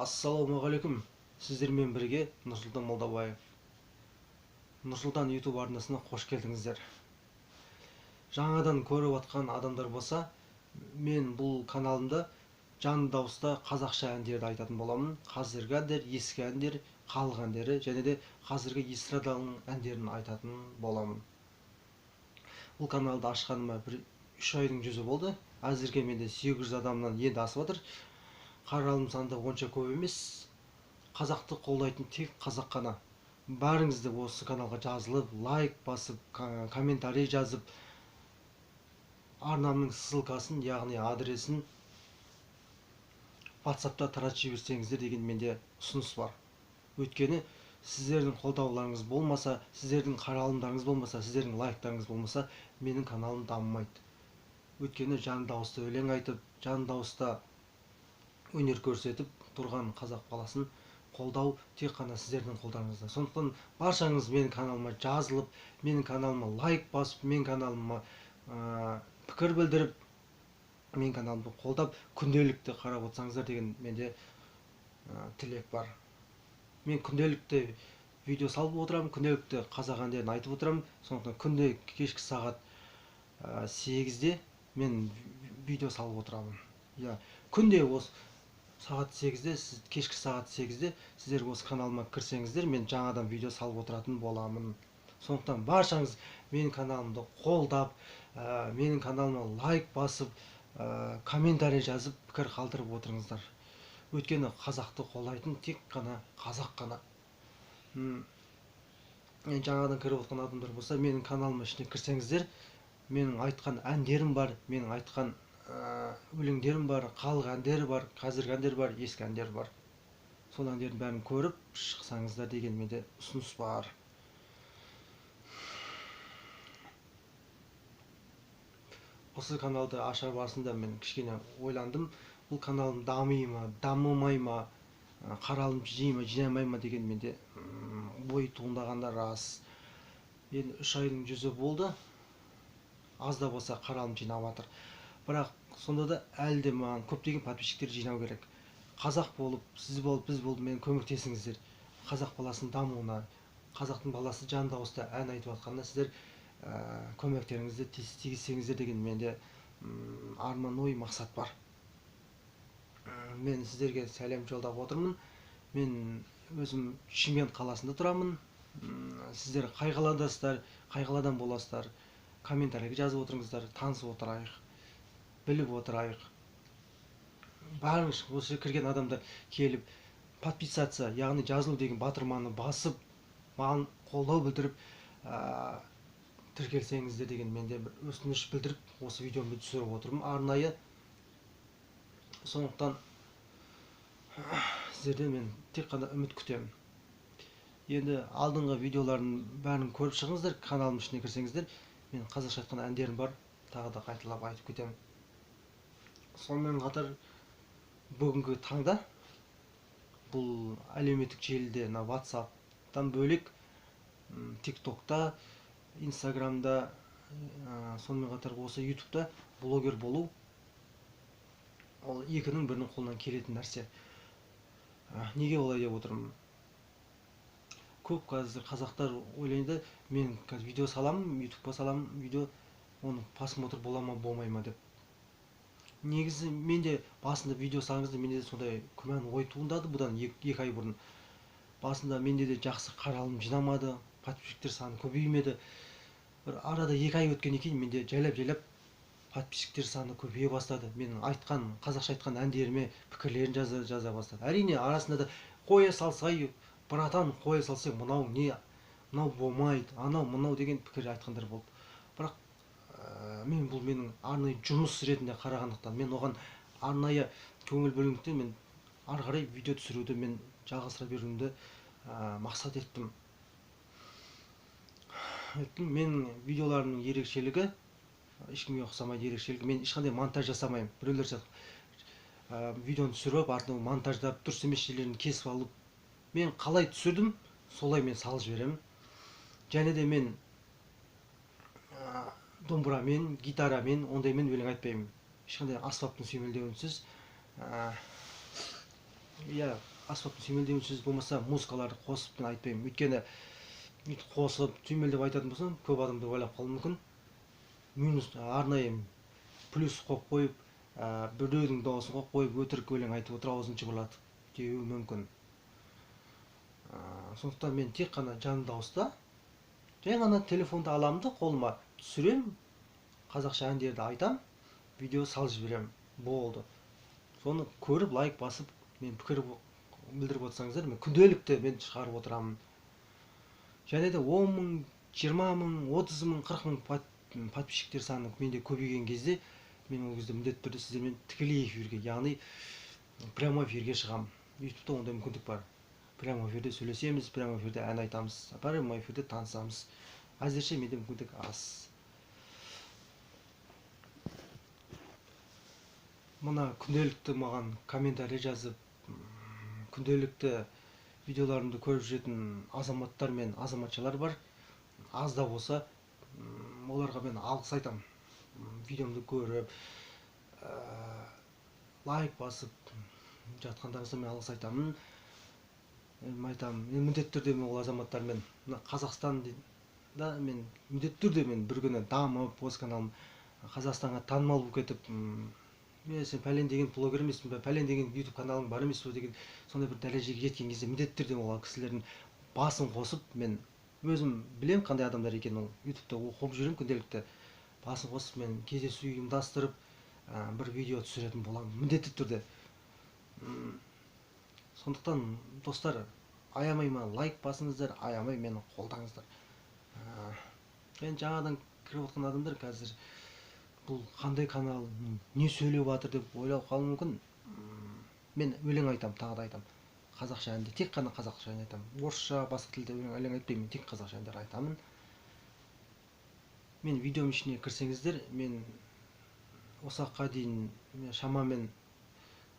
Ассалаумағалейкум. Сіздермен бірге Нұрсұлтан Молдабаев. Нұрсұлтан YouTube арнасына қош келдіңіздер. Жаңадан көріп атқан адамдар болса, мен бұл каналымда жанды дауыста қазақша әндерді айтатын боламын. Қазіргі әндер, ескі әндер, халық әндері және де қазіргі эстраданың әндерін айтатын боламын. Бұл каналды ашқаныма 3 айдың жүзі болды. Әзірге менде 800 адамнан енді асып отыр. Қаралым саны онша көп емес. Қазақты қолдайтын тек қазақ қана. Бәріңізді осы каналға жазылып, лайк басып, комментарий жазып, арнамның ссылкасын, яғни адресін WhatsApp'та таратып жіберсеңіздер деген менде ұсыныс бар. Өйткені сіздердің қолдауларыңыз болмаса, сіздердің қаралымдарыңыз болмаса, сіздердің лайктарыңыз болмаса, менің каналым дамымайды. Өйткені жан дауысты өлең айтып, жан дауыста өнер көрсетіп тұрған қазақ баласын қолдау тек қана сіздердің қолдарыңызда. Сондықтан баршаңыз менің каналыма жазылып, менің каналыма лайк басып, менің каналыма пікір білдіріп, менің каналымды қолдап, күнделікті қарап отырсаңыздар деген менде тілек бар. Мен күнделікті видео салып отырамын, күнделікті қазақ әндерін айтып отырамын. Сондықтан күнде кешкі сағат 8-де мен видео салып отырамын. Күнде осы сағат 8-де, кешкі сағат 8-де сіздер осы каналыма кірсеңіздер, мен жаңадан видео салып отыратын боламын. Сондықтан баршаңыз менің каналымды қолдап, менің каналыма лайк басып, комментарий жазып, пікір қалдырып отырыңыздар. Өйткені қазақты қолдайтын тек қана қазақ қана. Жаңадан кіріп отқан адамдар болса, менің каналыма ішіне кірсеңіздер, менің айтқан әндерім бар, менің айтқан өлеңдерім бар, халық әндері бар, қазіргі әндер бар, ескі әндер бар. Сол әндердің бәрін көріп шықсаңыздар деген менде ұсыныс бар. Осы каналды ашар барысында мен кішкене ойландым. Бұл каналым дамый ма, дамымай ма, қаралым жинай ма, жинамай ма деген менде ой туындағанда рас. Енді 3 айдың жүзі болды. Аз да болса қаралым жинап жатыр. Бірақ сонда да әлі де маған көптеген подписчиктер жинау керек. Қазақ болып, сіз болып, біз болып мен көмектесіңіздер. Қазақ баласының дамуына, қазақтың баласы жан дауыста ән айтып жатқанда сіздер көмектеріңізді тигізсеңіздер деген менде арман ой мақсат бар. Мен сіздерге сәлем жолдап отырмын. Мен өзім Шымкент қаласында тұрамын. Сіздер қай қаладасыздар, қай қаладан боласыздар, комментарийге жазып отырыңыздар, танысып отырайық, біліп отырайық. Бәріңіз осы кірген адамдар келіп подписаться, яғни жазылу деген батырманы басып, маған қолдау білдіріп тіркелсеңіздер деген менде бір өтініш білдіріп осы видеомды түсіріп отырмын арнайы. Сондықтан сіздерден мен тек қана үміт күтемін. Енді алдыңғы видеолардың бәрін көріп шығыңыздар, каналымның ішіне кірсеңіздер, мен қазақша айтқан әндерім бар, тағы да қайталап айтып кетемін. Сонымен қатар бүгінгі таңда бұл әлеуметтік желіде, WhatsApp'тан бөлек TikTok'та, Instagram'да, сонымен қатар осы YouTube'да блогер болу ол екінің бірінің қолынан келетін нәрсе. Неге олай деп отырмын? Көп қазір қазақтар ойлайды, мен қазір видео саламын, YouTube'ға саламын видео, оны просмотр бола ма, болмай ма деп. Негізі менде басында видео салыңызда менде сондай күмән ой туындады бұдан 2 ай бұрын. Басында менде де жақсы қаралым жинамады, подписчиктер саны көбеймеді. Бір арада 2 ай өткеннен кейін менде жайлап подписчиктер саны көбейе бастады. Менің айтқан, қазақша айтқан әндеріме пікірлерін жаза бастады. Әрине арасында да қоя салсай, братан қоя салсай, мынау не, мынау болмайды, анау мынау деген пікір айтқандар болды. Бірақ мен бұл менің арнайы жұмыс ретінде қарағандықтан, мен оған арнайы көңіл бөлгендіктен мен ары қарай видео түсіруді мен жалғастыра беруімді мақсат еттім. Мен видеоларымның ерекшелігі, ешкімге ұқсамайды ерекшелігі, мен ешқандай монтаж жасамаймын. Біреулер сияқты видеоны түсіріп, артынан монтаждап, дұрыс емес жерлерін кесіп алып, мен қалай түсірдім, солай мен салып жіберемін. Және де мен домбырамен, гитарамен, ондаймен өлең айтпаймын. Ешқандай аспаптың сүйемелдеуінсіз. аспаптың сүйемелдеуінсіз болмаса музыкаларды қосып мен айтпаймын. Өйткені бүйтіп қосып сүйемелдеп айтатын болсам көп адамдар ойлап қалуы мүмкін. Минус арнайы плюс қойып қойып, біреудің дауысын қойып қойып өтірік өлең айтып отыр, аузын жыбырлатып деуі мүмкін. Сондықтан мен тек қана жанды дауыста, жай ғана телефонды аламын да қолыма түсірем, қазақша әндерді айтам, видео салып жіберем, болды. Соны көріп лайк басып мен пікір білдіріп отырсаңыздар, мен күнделікті мен шығарып отырамын. Және де 10 мың, 20 мың, 30 мың, 40 мың подписчиктер саны менде көбейген кезде мен ол кезде міндетті түрде сіздермен тікелей эфирге, яғни прямой эфирге шығамын. ютубта ондай мүмкіндік бар. Прямой эфирде сөйлесеміз, прямой эфирде ән айтамыз, прямой эфирде танысамыз. Әзірше менде мүмкіндік аз. Мына күнделікті маған комментарий жазып, күнделікті видеоларымды көріп жүретін азаматтар мен азаматшалар бар. Аз да болса, оларға мен алғыс айтам. Видеомды көріп, лайк басып жатқандарыңызға мен алғыс айтамын. Мен міндетті түрде мен ол азаматтармен, Қазақстанда мен міндетті түрде мен бір күні дамып, осы каналым Қазақстанға танымал болып кетіп, сен пәлен деген блогер емеспін бе, пәлен деген ютуб каналың бар емес пе деген сондай бір дәрежеге жеткен кезде міндетті түрде ол кісілердің басын қосып, мен өзім білем қандай адамдар екенін, ол ютубта оқып жүрем күнделікті. Басын қосып мен кездесу ұйымдастырып, бір видео түсіретін боламын міндетті түрде. Сондықтан достар, аямай лайк басыңыздар, аямай мені қолдаңыздар. Мен жаңадан кіріп отқан адамдар қазір бұл қандай канал, не сөйлеп жатыр деп ойлап қалуы мүмкін. Мен өлең айтам, тағы да айтам. Қазақша әнде, тек қана қазақша ән айтам. Орысша, басқа тілде өлең айтпаймын, тек қазақша әндер айтамын. Мен видеом ішіне кірсеңіздер, мен осы уақытқа дейін шамамен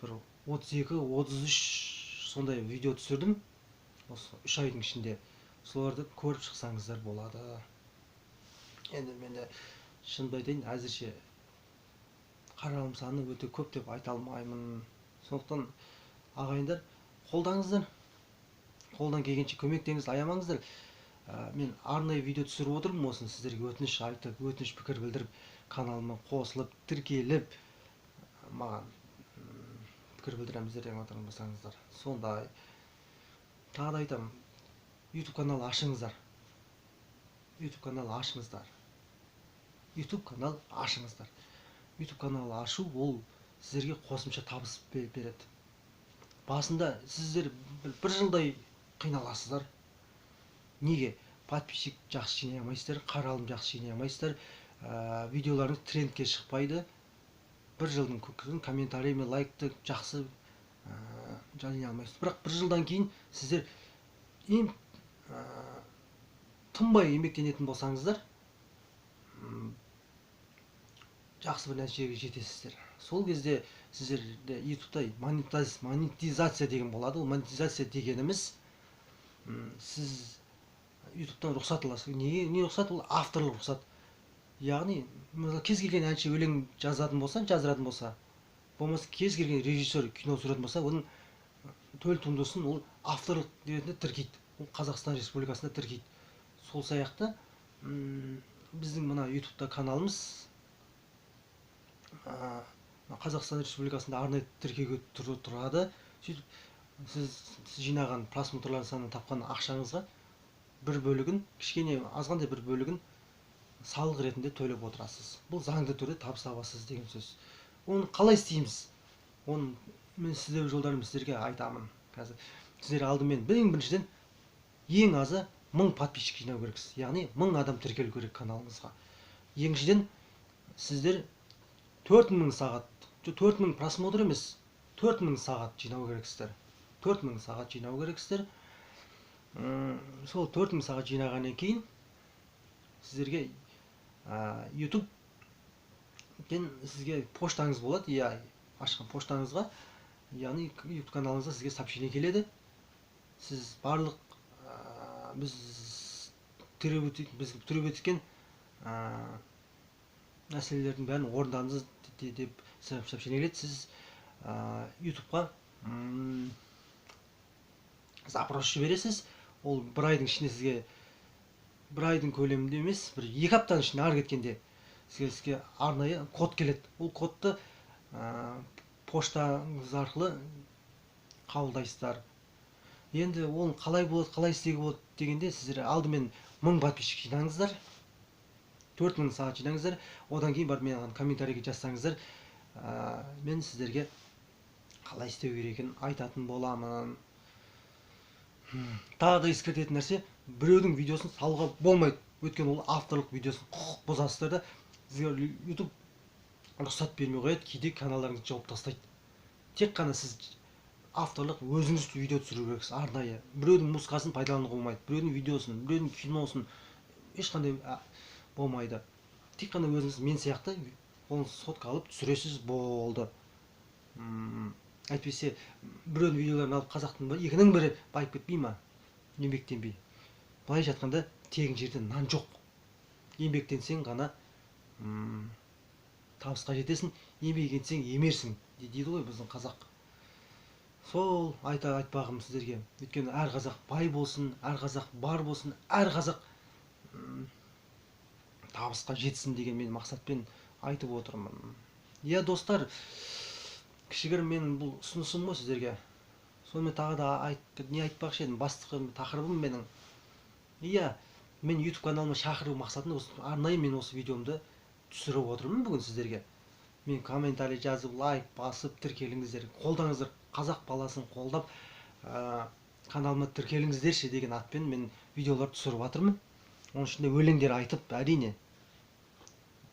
бір 32-33 сондай видео түсірдім. Осы 3 айдың ішінде. Соларды көріп шықсаңыздар болады. Енді мен шынымды айтайын, әзірше қаралым саны өте көп деп айта алмаймын. Сондықтан ағайындар, қолдаңыздар. Қолдан келгенше көмектеңіз, аямаңыздар. Мен арнайы видео түсіріп отырмын, осыны сіздерге өтініш айтып, өтініш пікір білдіріп, каналыма қосылып, тіркеліп, маған пікір білдіреміздер деп отырсаңыздар. Сондай. Тағы да айтам, YouTube канал ашыңыздар. YouTube канал ашыңыздар. YouTube канал ашыңыздар. YouTube канал ашу ол сіздерге қосымша табыс береді. Басында сіздер бір жылдай қиналасыздар. Неге? Подписчик жақсы жинай алмайсыздар, қаралым жақсы жинай алмайсыздар, видеоларыңыз трендке шықпайды. Бір жылдың көкірін комментарий мен лайкты жақсы жинай алмайсыздар. Бірақ бір жылдан кейін сіздер тынбай еңбектенетін болсаңыздар, жақсы бір нәтижеге жетесіздер. Сол кезде сіздерде ютубта монетизация деген болады. Ол монетизация дегеніміз, сіз ютубтан рұқсат аласыз. Не рұқсат? Ол авторлық рұқсат. Яғни, кез келген әнші өлең жазатын болса, болмаса кез келген режиссер кино түсіретін болса, оның төл туындысын ол авторлық ретінде тіркейді. Ол Қазақстан Республикасында тіркейді. Сол сияқты біздің мына ютубта каналымыз Қазақстан Республикасында арнайы тіркеуге тұрады. Сіз жинаған просмотрлар санын тапқан ақшаңызға бір бөлігін, кішкене азғандай бір бөлігін салық ретінде төлеп отырасыз. Бұл заңды түрде табыс табасыз деген сөз. Оны қалай істейміз? Оны мен сіздерге жолдарымды сіздерге айтамын. Қазір сіздер алдымен біріншіден ең азы 1000 подписчик жинау керексіз. Яғни 1000 адам тіркелу керек каналыңызға. Екіншіден сіздер 4000 сағат, 4000 просмотр емес, 4000 сағат жинау керексіздер. 4000 сағат жинау керексіздер. Сол 4000 сағат жинағаннан кейін сіздерге YouTube сізге поштаңыз болады, ашқан поштаңызға, яғни YouTube каналыңызға сізге сообщение келеді. Сіз барлық біз түреп өткен мәселелердің бәрін орындадыңыз деп сообщение келеді. Сіз YouTube'ға запрос жібересіз, ол бір айдың ішінде сізге, бір айдың көлемінде емес, бір 2 аптаның ішінде ары кеткенде сізге арнайы код келеді. Ол кодты поштаңыз арқылы қабылдайсыздар. Енді оны қалай болады, қалай істеуге болады дегенде, сіздер алдымен 1000 подписчик жинаңыздар, 4000 сағат жинаңыздар, одан кейін барып маған комментарийге жазсаңыздар, мен сіздерге қалай істеу керек екенін айтатын боламын. Тағы да ескертетін нәрсе, біреудің видеосын салуға болмайды. Өйткені ол авторлық видеосын құқық бұзасыздар да, сізге YouTube рұқсат бермей қояды, кейде каналдарыңызды жауып тастайды. Тек қана сіз авторлық өзіңіз видео түсіру керексіз, арнайы. Біреудің музыкасын пайдалануға болмайды, біреудің видеосын, біреудің киносын ешқандай болмайды. Тек қана өзіңіз мен сияқты оны сотқа алып түсіресіз, болды. Әйтпесе біреудің видеоларын алып қазақтың екінің бірі байып кетпей ма? Еңбектенбей. Былай жатқанда тегін жерде нан жоқ. Еңбектенсең ғана табысқа жетесің, еңбек етсең емерсің дейді ғой біздің қазақ. Сол айтпағым сіздерге. Өйткені әр қазақ бай болсын, әр қазақ бар болсын, әр қазақ табысқа жетсін деген мен мақсатпен айтып отырмын. Иә достар, кішігірім менің бұл ұсынысым ғой сіздерге. Сонымен тағы да не айтпақшы едім, басты тақырыбым менің. Иә, мен YouTube каналыма шақыру мақсатында арнайы мен осы видеомды түсіріп отырмын бүгін сіздерге. Мен комментарий жазып, лайк басып, тіркеліңіздер, қолдаңыздар, қазақ баласын қолдап, каналыма тіркеліңіздерші деген атпен мен видеолар түсіріп жатырмын. Оның ішінде өлеңдер айтып, әрине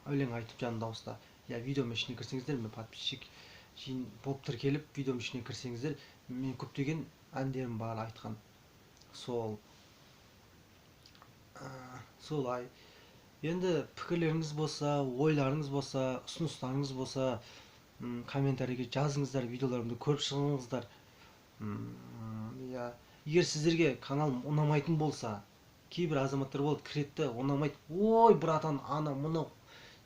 өлең айтып жан дауыста. Я видеоның ішіне кірсеңіздер, мен подписчик болып тіркеліп, видеоның ішіне кірсеңіздер, мен көптеген әндерім бар айтқан. Солай. Енді пікірлеріңіз болса, ойларыңыз болса, ұсыныстарыңыз болса, комментарийге жазыңыздар, видеоларымды көріп шығыңыздар. Егер сіздерге каналым ұнамайтын болса, кейбір азаматтар болады, кіретті, ұнамайды, ой, братан, ана, мұны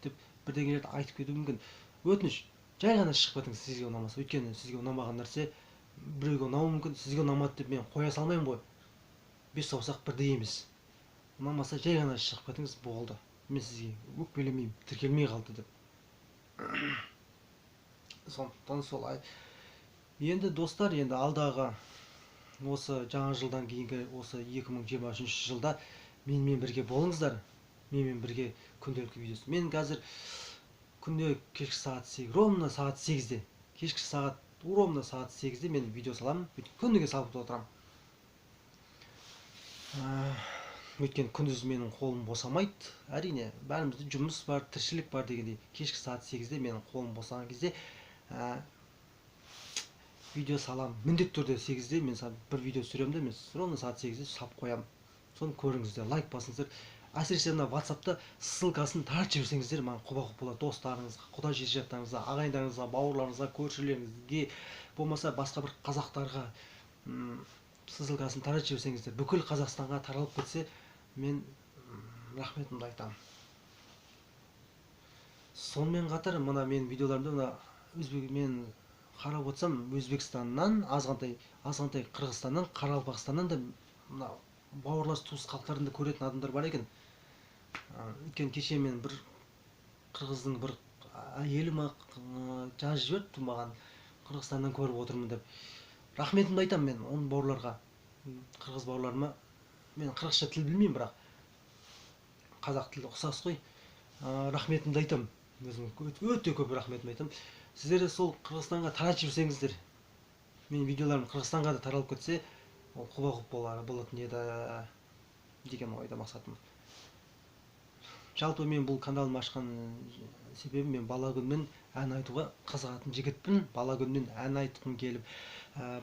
деп бірдеңелерді айтып кетуі мүмкін. Өтініш, жай ғана шығып кетіңіз сізге ұнамаса. Өйткені сізге ұнамаған нәрсе біреуге ұнауы мүмкін, сізге ұнамады деп мен қоя салмаймын ғой. Бес саусақ бірдей емес. Ұнамаса жай ғана шығып кетіңіз, болды. Мен сізге өкпелемеймін, тіркелмей қалды деп. Сондықтан солай. Енді достар, енді алдағы осы жаңа жылдан кейінгі осы 2023 жылда менімен бірге болыңыздар. Менімен бірге күнделікті видеосы. Мен қазір күнде кешкі сағат 8, ровно сағат 8-де, кешкі сағат ровно сағат 8-де мен видео саламын. Күніге салып отырамын. Өйткені күндіз менің қолым босамайды. Әрине, бәрімізде жұмыс бар, тіршілік бар дегендей. Кешкі сағат 8-де менің қолым босаған кезде видео салам. Міндетті түрде 8-де мен бір видео түсіремін де, мен ровно сағат 8-де салып қоямын. Соны көріңіздер, лайк басыңыздар. Әсіресе мына WhatsApp-та ссылкасын таратып жіберсеңіздер, маған құба-құп болады. Достарыңызға, құда жекжаттарыңызға, ағайындарыңызға, бауырларыңызға, көршілеріңізге, болмаса басқа бір қазақтарға ссылкасын таратып жіберсеңіздер, бүкіл Қазақстанға таралып кетсе, мен рахметімді айтамын. Сонымен қатар, мына мен видеоларымда мен қарап отырсам, Өзбекстаннан, азғантай Қырғызстаннан, Қарақалпақстаннан да мына бауырлас туыс халықтарында көретін адамдар бар екен. Өйткені кеше мен бір қырғыздың бір әйелі жазып жіберіпті маған, Қырғызстаннан көріп отырмын деп. Рахметімді айтамын мен оның бауырларға, қырғыз бауырларыма. Мен қырғызша тіл білмеймін, бірақ қазақ тілі ұқсас қой. Рахметімді айтамын. Өте көп рахметімді айтамын. Сіздер сол Қырғызстанға таратып жіберсеңіздер, менің видеоларым Қырғызстанға да таралып кетсе, ол құба-құп болатын еді деген ойда мақсатым. Жалпы мен бұл каналымды ашқан себебім, мен бала күннен ән айтуға қызығатын жігітпін. Бала күннен ән айтқым келіп,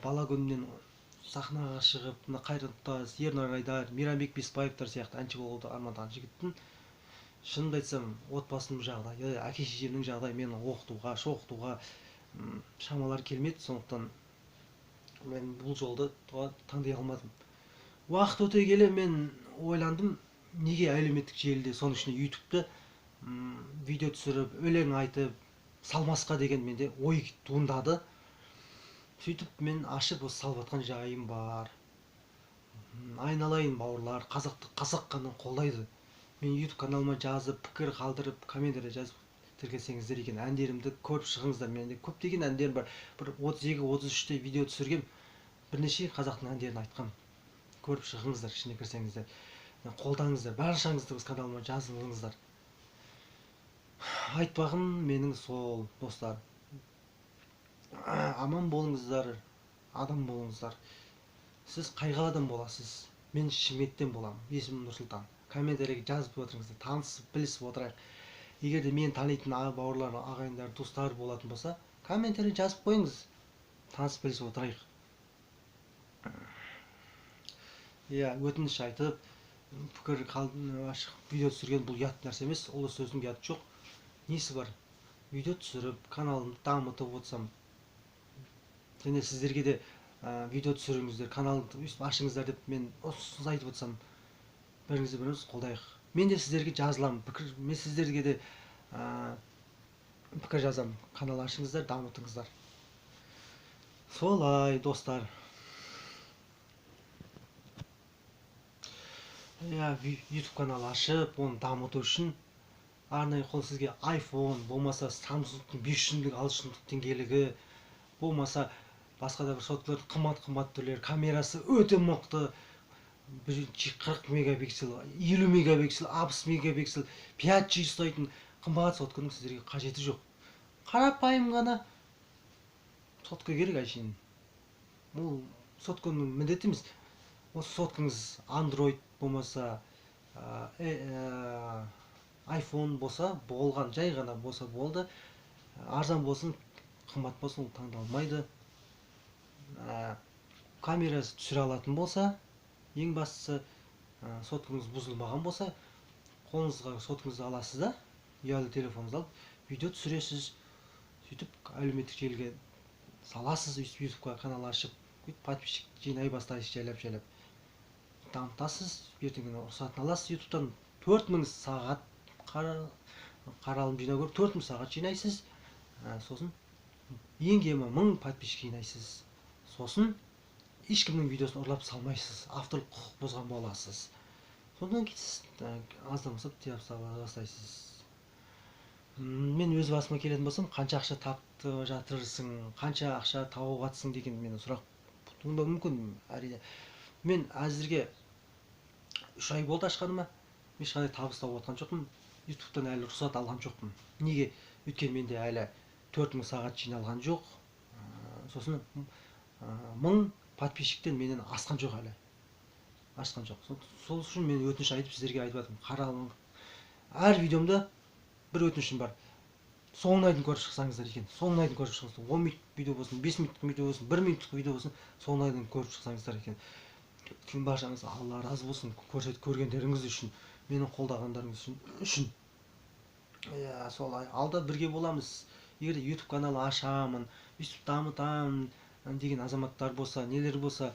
бала күннен сахнаға шығып, Қайрат Нұртас, Ернар Айдар, Мейрамбек Беспаевтар сияқты әнші болуды армандаған жігітпін. Шынымды айтсам, отбасымның жағдайы, әке-шешемнің жағдайы мені шоқытуға шамалар келмеді. Сондықтан мен бұл жолды таңдай алмадым. Уақыт өте келе мен ойландым, неге әлеуметтік желіде, соның ішінде YouTube'да видео түсіріп, өлең айтып салмасқа деген менде ой туындады. Сөйтіп мен ашып салып жатқан жайым бар. Айналайын бауырлар, қазақты қазақ қана қолдайды. Мен YouTube каналыма жазып, пікір қалдырып, комментарий жазып тіркелсеңіздер екен, әндерімді көріп шығыңыздар. Менде көптеген әндерім бар. Бір 32-33-те видео түсіргем, бірнеше қазақтың әндерін айтқам. Көріп шығыңыздар, ішіне кірсеңіздер. Қолдаңыздар, баршаңызды өз каналыма жазыңыздар. Айтпағым менің сол, достар. Аман болыңыздар, адам болыңыздар. Сіз қай қаладан боласыз? Мен Шиметтен боламын. Есімім Нұрсұлтан. Комментарийге жазып отырыңыздар, танысып, білісіп отырайық. Егер де мені танитын бауырлар, ағайындар, достар болатын болса, комментарий жазып қойыңыз. Танысып, білісіп отырайық. Иә, өтініш айтып, пікір ашық видео түсірген бұл ұят нәрсе емес. Ол сөздің ұяты жоқ. Несі бар? Видео түсіріп, каналымды дамытып отырсам, және сіздерге де видео түсіріңіздер, каналды ашыңыздар деп мен ұсыныс айтып отырсам, біріңізді біріміз қолдайық. Мен де сіздерге жазыламын, мен сіздерге де пікір жазамын. Канал ашыңыздар, дамытыңыздар. Солай, достар. YouTube канал ашып, оны дамыту үшін арнайы қол сізге iPhone, болмаса Samsung 500-лік 600-лік теңгелігі, болмаса басқа да бір соткалардың қымбат түрлері, камерасы өте мықты, 40 мегапиксель, 50 мегапиксель, 60 мегапиксель, 5G ұстайтын қымбат сотканың сіздерге қажеті жоқ. Қарапайым ғана сотка керек әшейін. Бұл сотканың міндеті емес. Осы соткаңыз Android болмаса, iPhone болса болған, жай ғана болса болды. Арзан болсын, қымбат болсын, ол таңдалмайды. Камерасы түсіре алатын болса, ең бастысы соткаңыз бұзылмаған болса, қолыңызға соткаңызды аласыз да, ұялы телефоныңызды алып, видео түсіресіз. Сөйтіп әлеуметтік желіге саласыз, YouTube канал ашып, подписчик жинай бастайсыз, жайлап. Дамытасыз, ертеңгі рұқсатын аласыз YouTube'тан. 4000 сағат қаралым жинау керек, 4000 сағат жинайсыз. Сосын ең кемі 1000 подписчик жинайсыз. Сосын ешкімнің видеосын ұрлап салмайсыз, авторлық құқық бұзған боласыз. Содан кейін аздан болса тияп сала бастайсыз. Мен өз басыма келетін болсам, қанша ақша тапты жатырсың, қанша ақша тауып жатсың деген мен сұрақ туындауы мүмкін, әрине. Мен әзірге 3 ай болды ашқаныма, ешқандай табыс тауып жатқан жоқпын. YouTube'тан әлі рұқсат алған жоқпын. Неге? Өйткені менде әлі 4000 сағат жиналған жоқ. Сосын 1000 подписчиктен менен асқан жоқ әлі. Асқан жоқ. Сол үшін мен өтініш айтып сіздерге айтып жатырмын. Қаралың. Әр видеомда бір өтінішім бар. Соңына дейін көріп шықсаңыздар екен. Соңына дейін көріп шықсаңыздар. 10 минуттық видео болсын, 5 минуттық видео болсын, 1 минуттық видео болсын, соңына дейін көріп шықсаңыздар екен. Баршаңыз Алла разы болсын көргендеріңіз үшін, мені қолдағандарыңыз үшін. Солай. Алда бірге боламыз. Егер YouTube каналы ашамын, өйстіп дамытамын деген азаматтар болса, нелер болса,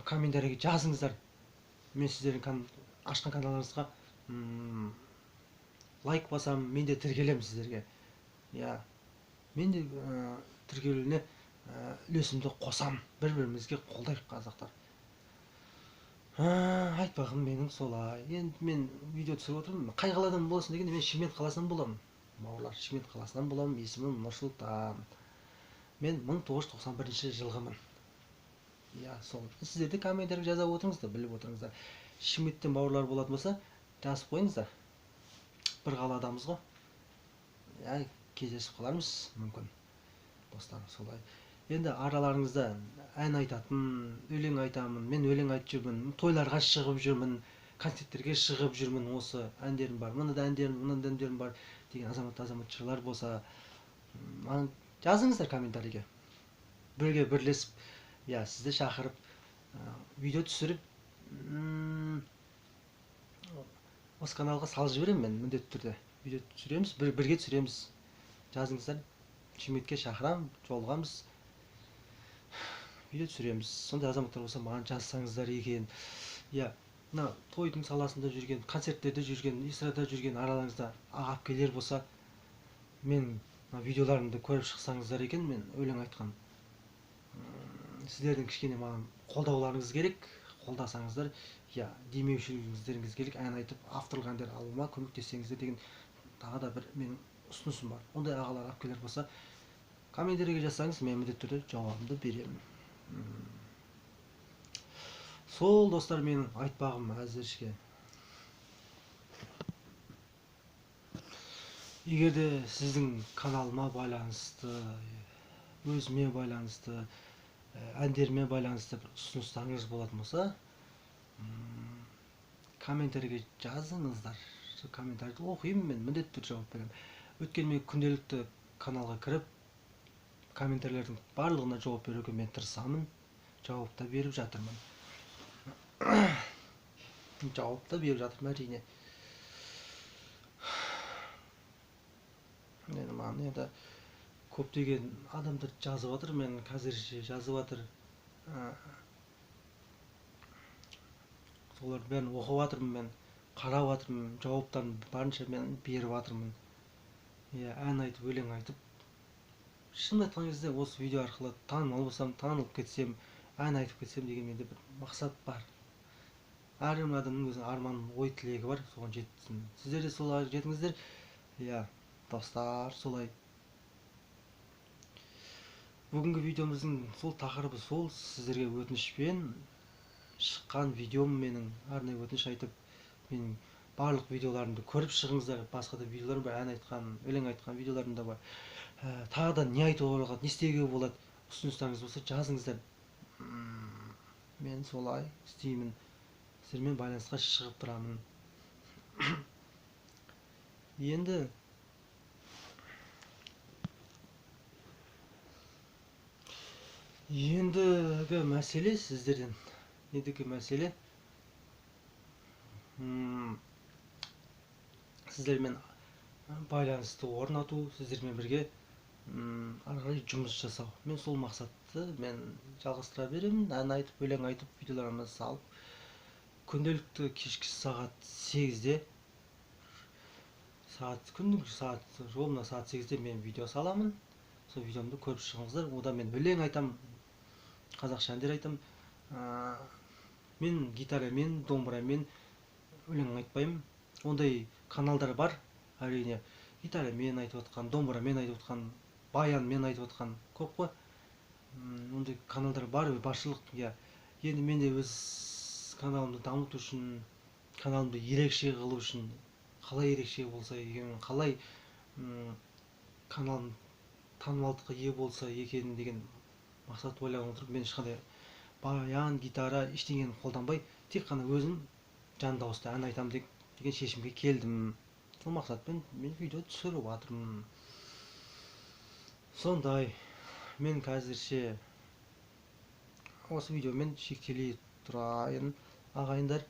комментарийге жазыңыздар. Мен сіздердің ашқан каналыңызға лайк басам, мен де тіркелемін сіздерге. Мен де тіркелуіне үлесімді қосам. Бір-бірімізге қолдайық, қазақтар. Айтпағым менің солай. Енді мен видео түсіріп отырмын. Қай қаладан боласың дегенде, мен Шимет қаласынан боламын. Бауырлар, Шимет қаласынан боламын. Есімім Нұрсұлтан. Мен 1991 жылғымын. Сол. Сіздер де комментарий жаза отырыңыздар, біліп отырыңыздар. Шиметтен бауырлар болатын болса, жазып қойыңыздар. Бір қаладамыз ғой. Кездесіп қалармыз мүмкін. Достар, солай. Енді араларыңызда ән айтатын, өлең айтамын, мен өлең айтып жүрмін, тойларға шығып жүрмін, концерттерге шығып жүрмін, осы әндерім бар, мынада әндерім бар деген азаматшылар болса, жазыңыздар комментарийге. Бірге бірлесіп, сізді шақырып, видео түсіріп, осы каналға салып жіберемін мен міндетті түрде. Видео түсіреміз, бірге түсіреміз. Жазыңыздар, Шиметке шақырамын, жолығамыз. Видео түсіреміз. Сондай азаматтар болса, маған жазсаңыздар екен. Мына тойдың саласында жүрген, концерттерде жүрген, эстрада жүрген араларыңызда аға әпкелер болса, мен видеоларымды көріп шықсаңыздар екен, мен өлең айтқан. Сіздердің кішкене маған қолдауларыңыз керек. қолдасаңыздар, я демеушілігіңіздеріңіз келік ән айтып авторлық әндер алуыма көмектессеңіздер деген тағы да бір менің ұсынысым бар. Ондай ағалар әпкелер болса комментарийге жазсаңыз, мен міндетті түрде жауабымды беремін. Сол достар, менің айтпағым әзірше. Егер де сіздің каналыма байланысты, өзіме байланысты, әндеріме байланысты бір ұсыныстарыңыз болатын болса, комментарийге жазыңыздар. Комментарийді оқимын, мен міндетті түрде жауап беремін. Өйткені мен күнделікті каналға кіріп, комментарийлердің барлығына жауап беруге мен тырысамын. Жауап та беріп жатырмын. Әрине. Енді көптеген адамдар жазып жатыр, мен қазірше жазып жатыр. Солар бәрін оқып жатырмын, мен қарап жатырмын, жауаптарын барынша мен беріп жатырмын. Ән айтып, өлең айтып, шын айтқан кезде осы видео арқылы танымал болсам, танылып кетсем, ән айтып кетсем деген менде бір мақсат бар. Әркім адамның өзінің арман, ой тілегі бар, соған жетсін. Сіздер де солай жетіңіздер. Достар, солай. Бүгінгі видеомыздың сол тақырыбы сол. Сіздерге өтінішпен шыққан видеом менің, арнайы өтініш айтып, менің барлық видеоларымды көріп шығыңыздар. Басқа да видеоларым бар, ән айтқан, өлең айтқан видеоларым да бар. Тағы да не айтуға болады, не істеуге болады, ұсыныстарыңыз болса жазыңыздар. Мен солай істеймін. Сіздермен байланысқа шығып тұрамын. Ендігі мәселе сіздерден. Ендігі мәселе сіздермен байланысты орнату, сіздермен бірге ары қарай жұмыс жасау. Мен сол мақсатты мен жалғастыра беремін. Ән айтып, өлең айтып, видеоларымды салып, күнделікті кешкі сағат 8-де, жолына сағат 8-де мен видео саламын. Сол видеомды көріп шығыңыздар. Ода мен өлең айтам, қазақша әндер айтам. Мен гитарамен, домбырамен өлең айтпаймын. Ондай каналдар бар, әрине. Гитарамен айтып отқан, домбырамен айтып отқан, баянмен айтып отқан көп қой. Ондай каналдар бар, баршылық. Енді мен де өз каналымды дамыту үшін, каналымды ерекше қылу үшін, қалай ерекше болса екен, қалай каналым танымалдыққа ие болса екен деген мақсат ойлап отырып, мен ешқандай баян, гитара ештеңені қолданбай, тек қана өзім жан дауыста ән айтам деген шешімге келдім. Сол мақсатпен мен видео түсіріп жатырмын. Сондай, мен қазірше осы видеомен шектеле тұрайын, ағайындар.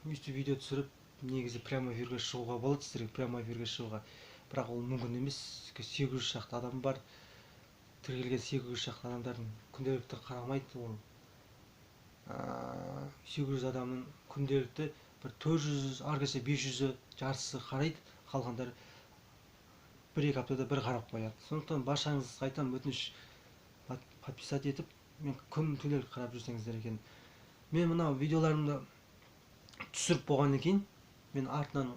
Өйстіп видео түсіріп, негізі прямо эфирге шығуға болады, сіздерге прямо эфирге шығуға. Бірақ ол мүмкін емес. 800 шақты адам бар. Тіркелген 800 шақты адамдардың күнделікті қарамайды. Ол 800 адамның күнделікті бір 400, аргесе 500-і жартысы қарайды, қалғандар 1-2 аптада бір қарап қояды. Сондықтан баршаңыз айтам, өтініш подписать етіп, мен күнделік қарап жүрсеңіздер екен. Мен мына видеоларымды түсіріп болғаннан кейін, мен артынан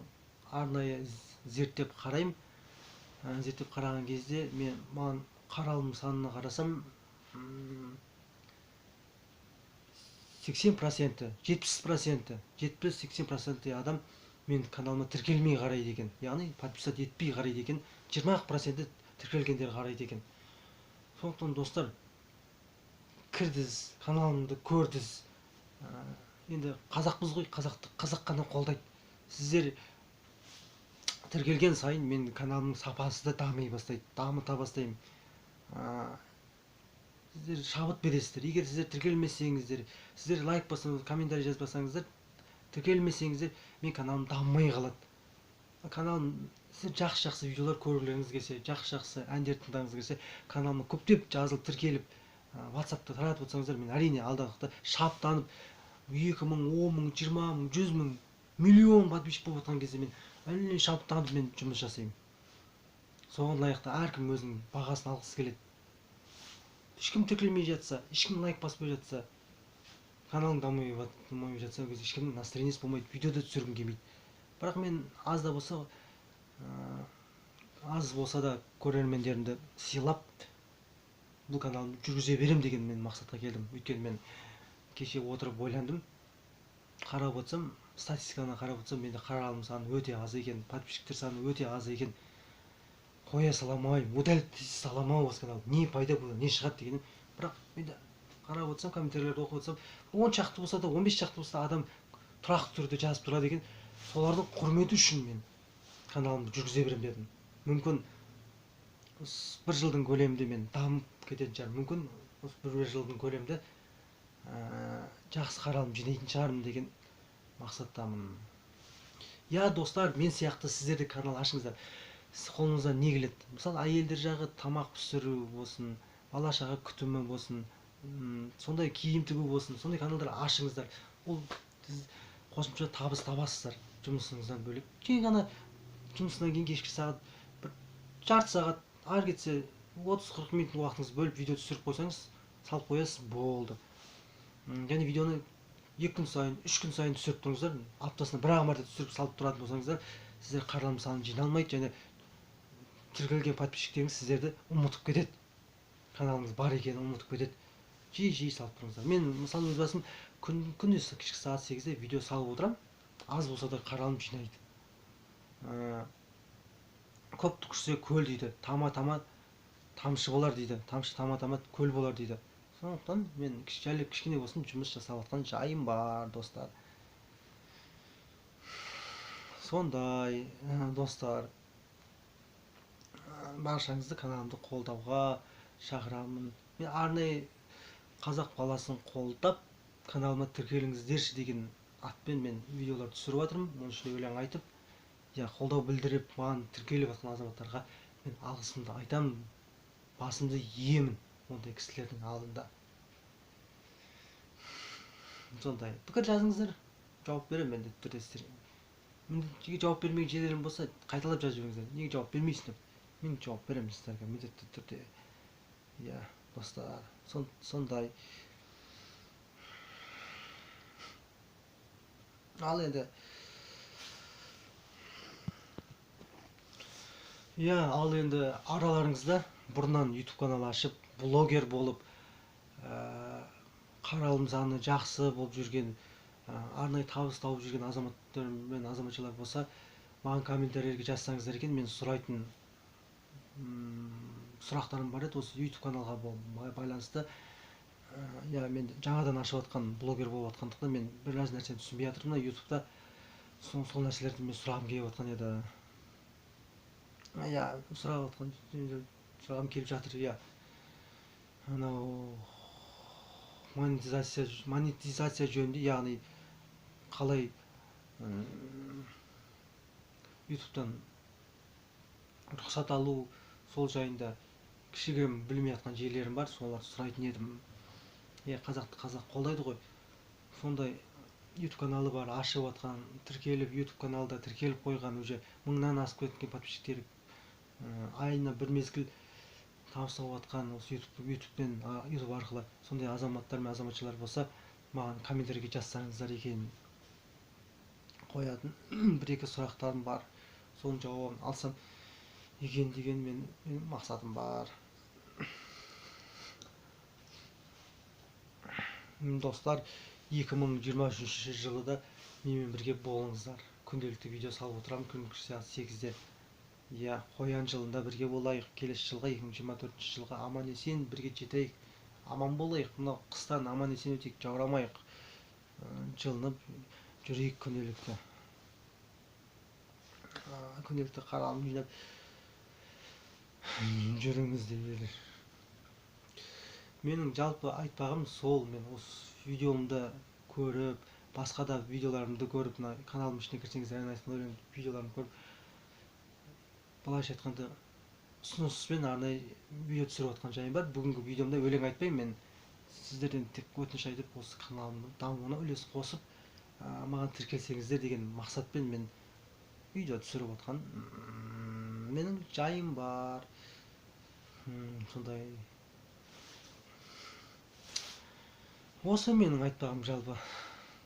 арнайы зерттеп қараймын. Зерттеп қараған кезде, маған қаралым санына қарасам, 80%, 70-80% адам мен каналыма тіркелмей қарайды екен. Яғни подписать етпей қарайды екен. 20% тіркелгендер қарайды екен. Сондықтан достар, кірдіз, каналымды көрдіз. Енді қазақпыз ғой, қазақ қана қолдайды. Сіздер тіркелген сайын мен каналымның сапасы да дами бастайды, дамыта бастаймын. Сіздер шабыт бересіздер. Егер сіздер тіркелмесеңіздер, сіздер лайк басыңыздар, комментарий жазбасаңыздар, тіркелмесеңіздер, мен каналым дамымай қалады. Каналым, сіздер жақсы видеолар көргілеріңіз келсе, жақсы әндер тыңдағыңыз келсе, каналыма көптеп жазылып, тіркеліп, WhatsApp'та таратып отырсаңыздар, мен әрине алдағы шаптанып, 2000, 10 000, 20 000, 100 000, миллион подписчик болып отқан кезде мен әрине шаптанып мен жұмыс жасаймын. Соған лайықты әркім өзінің бағасын алғысы келеді. ешкім тіркелмей жатса, ешкім лайк баспай жатса, каналың дамымай жатса, ол кезде ешкімнің настроениесі болмайды, видеода түсіргім келмейді. Бірақ мен аз да болса, аз болса да көрермендерімді сыйлап бұл каналымды жүргізе берем деген мен мақсатқа келдім. Өйткені мен кеше отырып ойландым, қарап отырсам, статистиканы қарап отырсам, менде қаралым саны өте аз екен, подписчиктер саны өте аз екен. Қоя саламай, удалить саламау осы канал, не пайда болады, не шығады дегенім. Бірақ менде қарап отырсам, комментарийлерді оқып отырсам, 10 шақты болса да, 15 шақты болса да адам тұрақты түрде жазып тұрады екен. Солардың құрметі үшін мен каналымды жүргізе берем дедім. Мүмкін бір жылдың көлемінде мен дамып кететін шығармын. Мүмкін осы бір жылдың көлемінде жақсы қаралым жинайтын шығармын деген мақсаттамын. Я достар, мен сияқты сіздер де канал ашыңыздар. Сіз қолыңыздан не келеді? Мысалы, әйелдер жағы тамақ пісіру болсын, бала шаға күтімі болсын, сондай киім тігу болсын, сондай каналдар ашыңыздар. Ол сіз қосымша табыс табасыздар жұмысыңыздан бөлек. Кейін ғана жұмысынан кейін кешкі сағат бір жарты сағат, ар кетсе 30-40 минут уақытыңызды бөліп видео түсіріп қойсаңыз, салып қоясыз, болды. Және видеоны 2 күн сайын, 3 күн сайын түсіріп тұрыңыздар. Аптасына бір-ақ мәрте түсіріп салып тұратын болсаңыздар, сіздер қаралым саны жиналмайды және тіркелген подписчиктеріңіз сіздерді ұмытып кетеді. Каналыңыз бар екенін ұмытып кетеді. Жиі салып тұрыңыздар. Мен мысалы өз басым күнде кешкі сағат 8-де видео салып отырам. Аз болса да қаралым жинайды. Көп түкірсе көл дейді. Тама-тама тамшы болар дейді. Тамшы тама-тама көл болар дейді. Сондықтан мен кішкене болсын жұмыс жасап жатқан жайым бар, достар. Сондай, достар, баршаңызды каналымды қолдауға шақырамын. Мен арнайы қазақ баласын қолдап каналыма тіркеліңіздерші деген атпен мен видеолар түсіріп жатырмын. Оның ішінде өлең айтып, қолдау білдіріп маған тіркеліп жатқан азаматтарға мен алғысымды айтамын, басымды иемін ондай кісілердің алдында. Сондай пікір жазыңыздар, жауап беремін міндетті түрде сіздерге. Міндетті жауап бермеген жерлерім болса, қайталап жазып жіберіңіздер. Неге жауап бермейсің деп? Мен жауап беремін сіздерге міндетті түрде. Достар, сондай. Ал енді араларыңызда бұрыннан YouTube канал ашып, блогер болып, қаралым саны жақсы болып жүрген, арнайы табыс тауып жүрген азаматтар мен азаматшалар болса, маған комментарийлерге жазсаңыздар екен, мен сұрайтын сұрақтарым бар еді осы YouTube каналға байланысты. Мен жаңадан ашып жатқан блогер болып жатқандықтан мен біраз нәрсені түсінбей жатырмын YouTube'да. Сол нәрселерді мен сұрағым келіп жатқан еді. Сұрағым келіп жатыр. Анау монетизация жөнінде, яғни қалай YouTube'дан рұқсат алу, сол жайында кішігірім білмей жатқан жерлерім бар, соларды сұрайтын едім. Қазақты қазақ қолдайды ғой. Сондай YouTube каналы бар, ашып жатқан, тіркеліп, YouTube каналда тіркеліп қойған, уже 1000-нан асып кеткен подписчиктері, айына бір мезгіл табыс тауып жатқан осы YouTube арқылы сондай азаматтар мен азаматшалар болса, маған комментарийге жазсаңыздар екен. Қоятын бір-екі сұрақтарым бар. Соның жауабын алсам екен деген менің мақсатым бар. Достар, 2023 жылы да менімен бірге болыңыздар. Күнделікті видео салып отырамын, күнгі сағат 8-де. Қоян жылында бірге болайық. Келесі жылға, 2024 жылға аман есен бірге жетейік. Аман болайық. Мынау қыстан аман есен өтейік, жаурамайық. Жылынып жүрейік күнделікті. Күнделікті қаралым жинап жүріңіздер. Менің жалпы айтпағым сол, мен осы видеомды көріп, басқа да видеоларымды көріп, каналымның ішіне кірсеңіздер, өлең видеоларымды көріп, былайша айтқанда ұсыныспен арнайы видео түсіріп жатқан жайым бар. Бүгінгі видеомда өлең айтпаймын, мен сіздерден тек өтініш айтып, осы каналымның дамуына үлес қосып, маған тіркелсеңіздер деген мақсатпен мен видео түсіріп жатқан менің жайым бар. Сондай Осы менің айтпағым жалпы.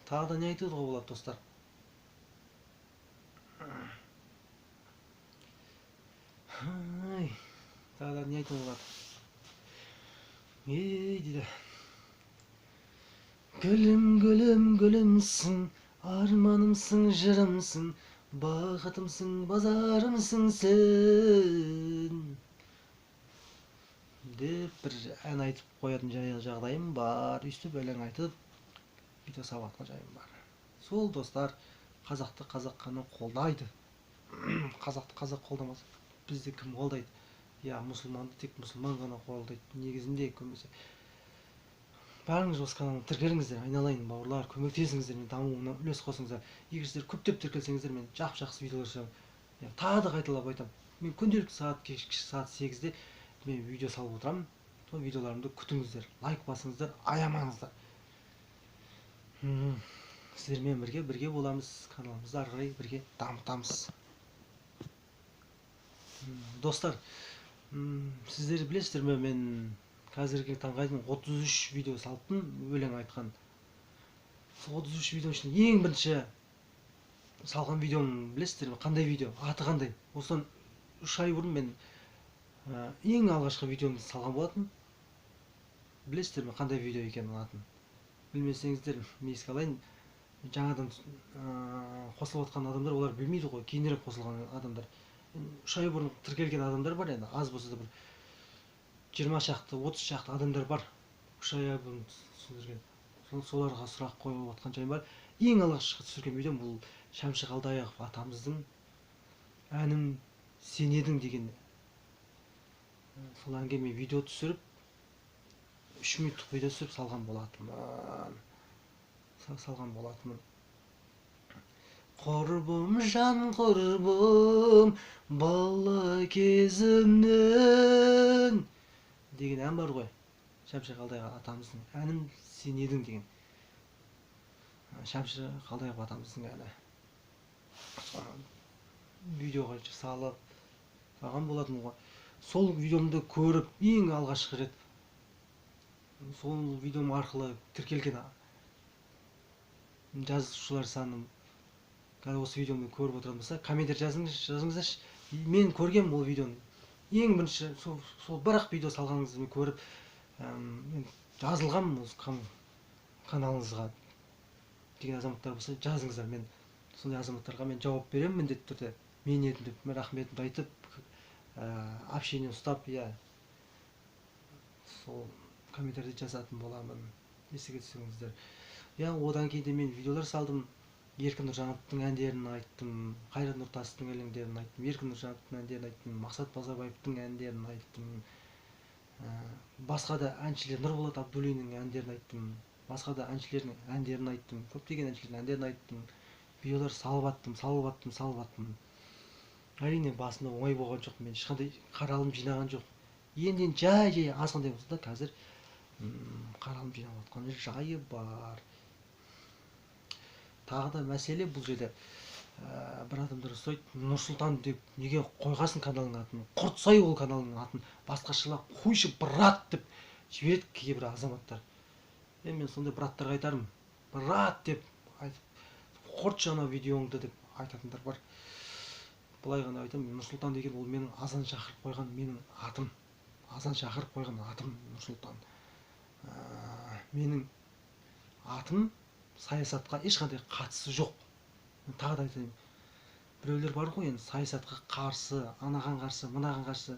Тағы да не айтуға болады достар? Ай, тағы да не айтуға болады? Ей дейді. Gülüm gülüm gülümsün, armanımsın, jırımsın, бақытымсың, базарымсың сен деп бір ән айтып қоятын жағдайым бар. Өйстіп өлең айтып видео салып жатқан жайым бар. Сол достар, қазақты қазақ қана қолдайды. Қазақты қазақ қолдамаса бізді кім қолдайды? Я мұсылманды тек мұсылман ғана қолдайды. Негізінде көбінесе барыңыз осы каналға тіркеліңіздер, айналайын бауырлар, көмектесіңіздер, мен дамуына үлес қосыңыздар. Егер сіздер көптеп тіркелсеңіздер, мен жақсы видеолар шығарамын. Тағы да қайталап айтамын, мен күнделікті сағат кешкі сағат 8-де мен видео салып отырамын. Сол видеоларымды күтіңіздер, лайк басыңыздар, аямаңыздар. Сіздермен бірге боламыз, каналымызды ары қарай бірге дамытамыз. Достар, сіздер білесіздер ме, мен қазіргі таңға дейін 33 видео салыппын, өлең айтқан. Сол 33 видео үшін ең бірінші салған видеом білесіздер ме, қандай видео, аты қандай? Осыдан 3 ай бұрын мен ең алғашқы видеомды салған болатын. Білесіздер ме, қандай видео екенін атын? Білмесеңіздер, мен еске алайын. Жаңадан қосылып жатқан адамдар, олар білмейді ғой, кейінірек қосылған адамдар. 3 ай бұрын тіркелген адамдар бар, енді аз болса да бір 20 шақты, 30 шақты адамдар бар. 3 ай бұрын түсірген. Соларға сұрақ қойып жатқан жайым бар. Ең алғашқы түсірген видеом бұл Шәмші Қалдаяқов атамыздың әнім Сен едің деген. Сол әнге мен видео түсіріп 3 минуттық видео түсіріп салған болатынмын. Құрбым, жан құрбым, бала кезімнен деген ән бар ғой. Шәмші Қалдаяқов атамыздың әнім Сен едің деген. Шәмші Қалдаяқов атамыздың әні. Видеоға салып салған болатын ғой. Сол видеомды көріп ең алғашқы рет сол видеом арқылы тіркелген жазушылар саны қазір осы видеомды көріп отырған болса, комментарий жазыңыздаршы. Мен көргем ол видеоны. Ең бірінші сол бір-ақ видео салғаныңызды көріп, мен жазылғам осы каналыңызға деген азаматтар болса, жазыңыздар. Мен сондай азаматтарға мен жауап беремін міндетті түрде. Мен едім деп, мен рахметімді айтып, общение ұстап, сол комментарий жазатын боламын. Есіге түсіріңіздер. Одан кейін де мен видеолар салдым. Еркін Нұржановтың әндерін айттым, Қайрат Нұртастың өлеңдерін айттым, Еркін Нұржановтың әндерін айттым, Мақсат Базарбаевтың әндерін айттым. Басқа да әншілер, Нұрболат Абдуллиннің әндерін айттым, басқа да әншілердің әндерін айттым, көптеген әншілердің әндерін айттым. Видеолар салып аттым. Әрине басында оңай болған жоқ, мен ешқандай қаралым жинаған жоқ. Енді жай азғандай болса да қазір қаралым жинап отқан жайы бар. Тағы да мәселе бұл жерде бір адамдар сұрайды, Нұрсұлтан деп неге қойғасын каналының атын? Құртсай ол каналының атын, басқашалап қойшы брат деп жібереді кейбір азаматтар. Мен сондай браттарға айтарым, брат деп айтып, құртшы ана видеоңды деп айтатындар бар. Былай ғана айтамын, Нұрсұлтан деген ол менің азан шақырып қойған менің атым. Азан шақырып қойған атым Нұрсұлтан. Менің атым саясатқа ешқандай қатысы жоқ. Мен тағы да айтайын. Біреулер бар ғой енді саясатқа қарсы, анаған қарсы, мынаған қарсы.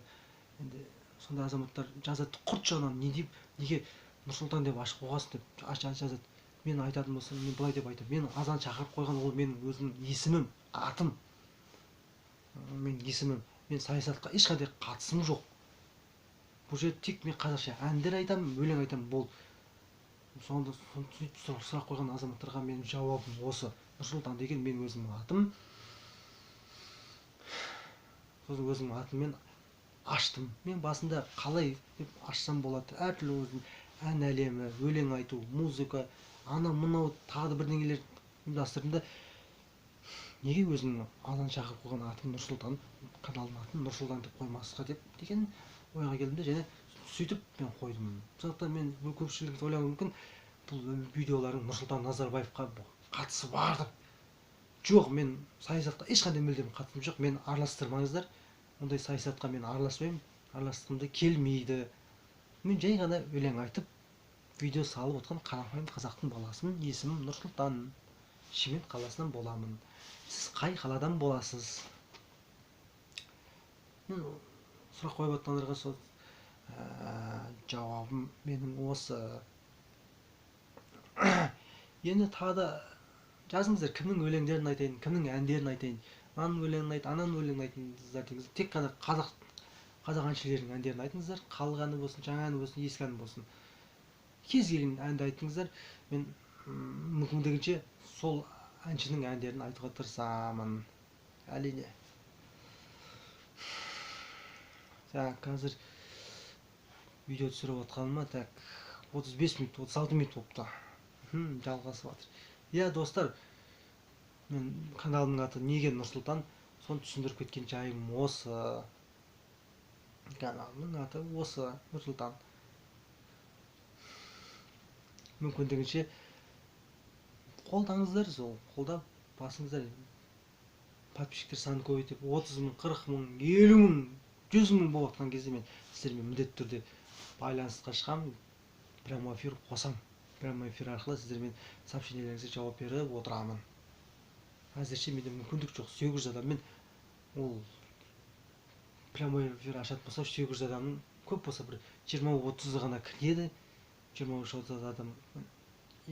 Енді сондай азаматтар жазады, құртшы ананы, неге Нұрсұлтан деп ашып қойғасын деп жазады. Мен айтатын болсам, мен былай деп айтамын. Мен азан шақырып қойған ол менің өзімнің есімім, атым. Мен есімім. Мен саясатқа ешқандай қатысым жоқ. Бұл жерде тек мен қазақша әндер айтамын, өлең айтамын, бол. Сонда сұрақ қойған азаматтарға менің жауабым осы. Нұрсұлтан деген мен өзімнің атым. Сосын өзімнің атыммен аштым. Мен басында қалай деп ашсам болады? Әртүрлі өзім ән әлемі, өлең айту, музыка, ана мынау тағы да бірдеңелер ұйымдастырдым да неге өзімнің азан шақырып қойған атым Нұрсұлтан, каналдың атын Нұрсұлтан деп қоймасқа деген ойға келдім де, және сөйтіп мен қойдым. Сондықтан мен көпшілігіңіз ойлауы мүмкін, бұл видеоларың Нұрсұлтан Назарбаевқа қатысы бар деп. Жоқ, мен саясатқа ешқандай мүлдем қатысым жоқ. Мен араластырмаңыздар. Ондай саясатқа мен араласпаймын. Араласқым да келмейді. Мен жай ғана өлең айтып, видео салып отқан қарапайым қазақтың баласымын. Есімім Нұрсұлтан. Шымкент қаласынан боламын. Сіз қай қаладан боласыз? Мен сұрақ қойып отқандарға сол жауабым менің осы. Енді тағы да жазыңыздар, кімнің өлеңдерін айтайын, кімнің әндерін айтайын. Ананың өлеңін айт, ананың өлеңін айтыңыздар деңіз. Тек қана қазақ әншілерінің әндерін айтыңыздар. Халық әні болсын, жаңа әні болсын, ескі әні болсын. Кез келген әнді айтыңыздар. Мен мүмкіндігінше сол әншінің әндерін айтуға тырысамын. Әрине. Қазір видео түсіріп отқаныма 35 минут, 36 минут болыпты. Жалғасып жатыр. Иә достар, мен каналымның аты неге Нұрсұлтан, соны түсіндіріп кеткен жайым осы. Каналымның аты осы, Нұрсұлтан. Мүмкіндігінше қолдаңыздар, сол қолдап басыңыздар. Подписчиктер санын көбейтіп 30 мың, 40 мың, 50 мың, 100 мың болып жатқан кезде мен сіздермен міндетті түрде байланысқа шығамын, прямой эфир қосам. Прямой эфир арқылы сіздермен сообщениелеріңізге жауап беріп отырамын. Әзірше менде мүмкіндік жоқ. 800 адаммен ол прямой эфир ашатын болса, 800 адамның көп болса бір 20-30 ғана кіреді. 20-30 адам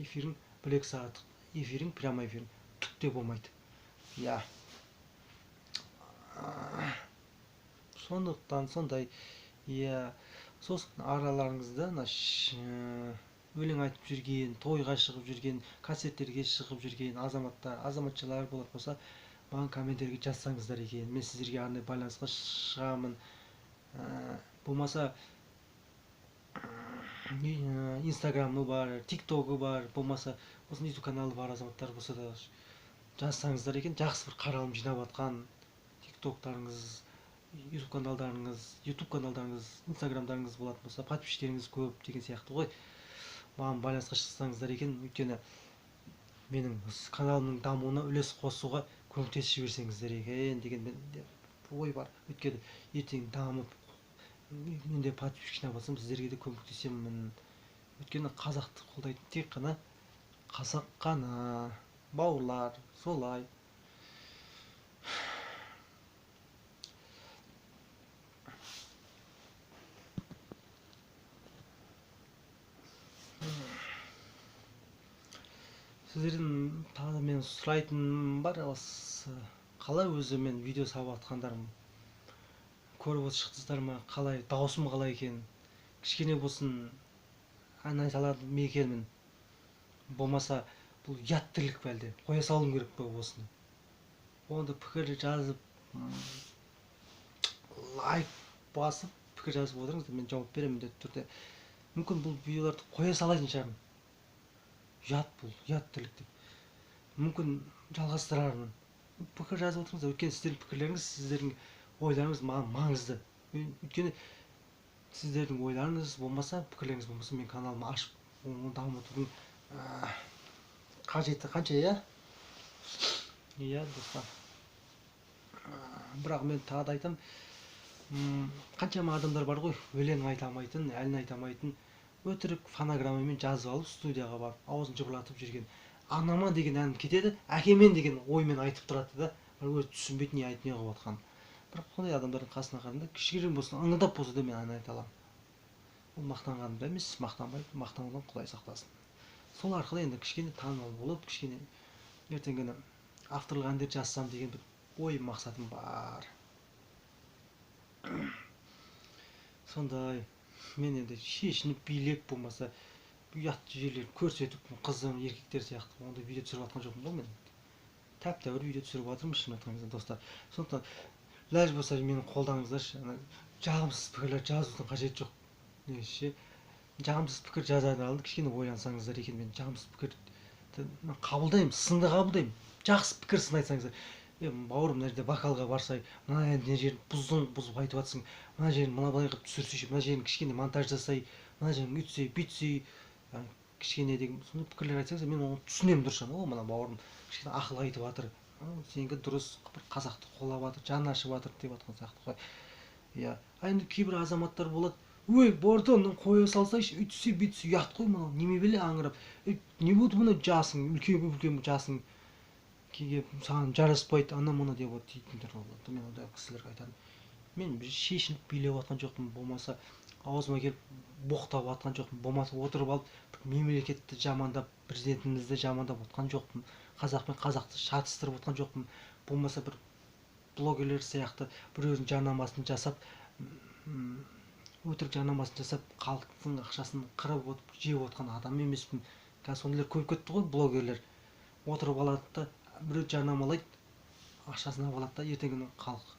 эфирің, 1-2 сағаттық эфирің, прямой эфирің түк те болмайды. Я. Сондықтан сондай. Я. Сосын араларыңызда өлең айтып жүрген, тойға шығып жүрген, концерттерге шығып жүрген азаматшалар болатын болса, маған комменттерге жазсаңыздар екен. Мен сіздерге арнайы байланысқа шығамын. Болмаса инстаграмы бар, тиктогі бар, болмаса осының ютуб каналы бар азаматтар болса да жазсаңыздар екен. Жақсы бір қаралым жинап жатқан тиктоктарыңыз, ютуб каналдарыңыз, инстаграмдарыңыз болатын болса, подписчиктеріңіз көп деген сияқты ғой. Маған байланысқа шықсаңыздар екен, өйткені менің каналымның дамуына үлес қосуға көмектесіп жіберсеңіздер екен деген менде ой бар. Өйткені ертең дамып менде подписчик жинап алсам, сіздерге де көмектесемін. Өйткені қазақты қолдайтын тек қана қазақ қана. Бауырлар, солай. Сіздердің тағы да мен сұрайтыным бар, қалай өзі мен видео салып жатқандарым көріп шықтыңыздар ма, қалай, даусым қалай екен, кішкене болсын ән айта алады ма екенмін, болмаса бұл ұят тірлік пе әлде, қоя салуым керек пе осыны. Онда пікір жазып, лайк басып, пікір жазып отырыңыздар, мен жауап беремін міндетті түрде. Мүмкін бұл видеоларды қоя салайын шығармын. Ұят бұл, ұят тірлік деп. Мүмкін жалғастырармын. Пікір жазып отырыңыздар, өйткені сіздердің пікірлеріңіз, сіздердің ойларыңыз маған маңызды. Өйткені сіздердің ойларыңыз болмаса, пікірлеріңіз болмаса, мен каналымды ашып, оны дамытудың қажеті қанша, иә? Иә, достар. Бірақ мен тағы да айтам, қаншама адамдар бар ғой, өлең айта алмайтын, ән айта алмайтын, өтірік фонограммамен жазып алып, студияға барып, аузын жыбырлатып жүрген. Анама деген әнім кетеді, әкемен деген оймен айтып тұрады да, өзі түсінбейді не айтып не қылып жатқанын. Бірақ сондай адамдардың қасына қарағанда кішігірім болсын, ыңылдап болса да мен ән айта аламын. Ол мақтанғанымда емес, мақтанбайды, мақтанудан Құдай сақтасын. Сол арқылы енді кішкене танымал болып, кішкене ертең күні авторлық әндер жазсам деген бір ой мақсатым бар. Сондай мен енді шешініп билеп болмаса ұятты жерлерді көрсетіп, қызым, еркектер сияқты ондай видео түсіріп жатқан жоқпын ғой мен. Тәп-тәуір видео түсіріп жатырмын шын айтқан кезде достар. Сондықтан ләж болса мені қолдаңыздаршы. Жағымсыз пікірлер жазудың қажеті жоқ. Неше жағымсыз пікір жазады алды, кішкене ойлансаңыздар екен. Мен жағымсыз пікірді қабылдаймын, сынды қабылдаймын. Жақсы пікір сын айтсаңыздар. Бауырым, мына жерде вокалға барсай, мына жерін бұзып айтып жатсың, мына жерін мына былай қылып түсірсейші, мына жерін кішкене монтаж жасай, мына жерін үйтсей, бүйтсей, кішкене деген сондай пікірлер айтсаңыз, мен оны түсінемін дұрыс жана. О, мына бауырым кішкене ақыл айтып жатыр. Сенікі дұрыс, бір қазақты қолап жатыр, жаны ашып жатыр деп жатқан сияқты ғой. Иә. А енді кейбір азаматтар болады. Ой, бордон қоя салсайшы, үйтсе бүйтсе ұят қой мынау. Неме беле аңырап. Не болды мына жасың, үлкен жасың келіп саған жараспайды, ана мына деп дейтіндер болады. Мен ондай кісілерге айтамын. Мен шешініп билеп жатқан жоқпын, болмаса аузыма келіп боқтап жатқан жоқпын, болмаса отырып алып мемлекетті жамандап, президентімізді жамандап отқан жоқпын, қазақ пен қазақты шатыстырып отқан жоқпын, болмаса бір блогерлер сияқты біреудің жарнамасын жасап, өтірік жарнамасын жасап, халықтың ақшасын қырып отып жеп отқан адам емеспін. Қазір сондайлар көп кетті ғой, блогерлер. Отырып алады да біреу жарнамалайды, ақшасын алып алады да ертеңгі күні халық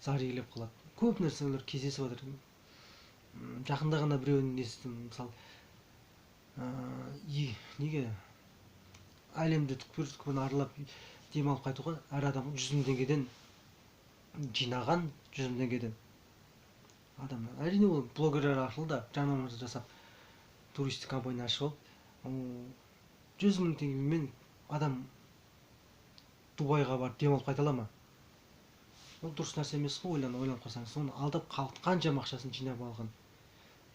зар илеп қалады. Көп нәрселер кездесіп жатыр. Жақында ғана біреуін естідім, мысалы, неге әлемді түкпір-түкпірін аралап демалып қайтуға әр адам 100 000 теңгеден жинаған, 100 000 теңгеден адам. Әрине ол блогерлер арқылы да жарнама жасап, туристік компания ашып алып, 100 000 теңгемен адам Дубайға барып демалып қайта ала ма? Ол дұрыс нәрсе емес қой, ойланып қарсаңыз. Соны алдап халықтың қаншама ақшасын жинап алған.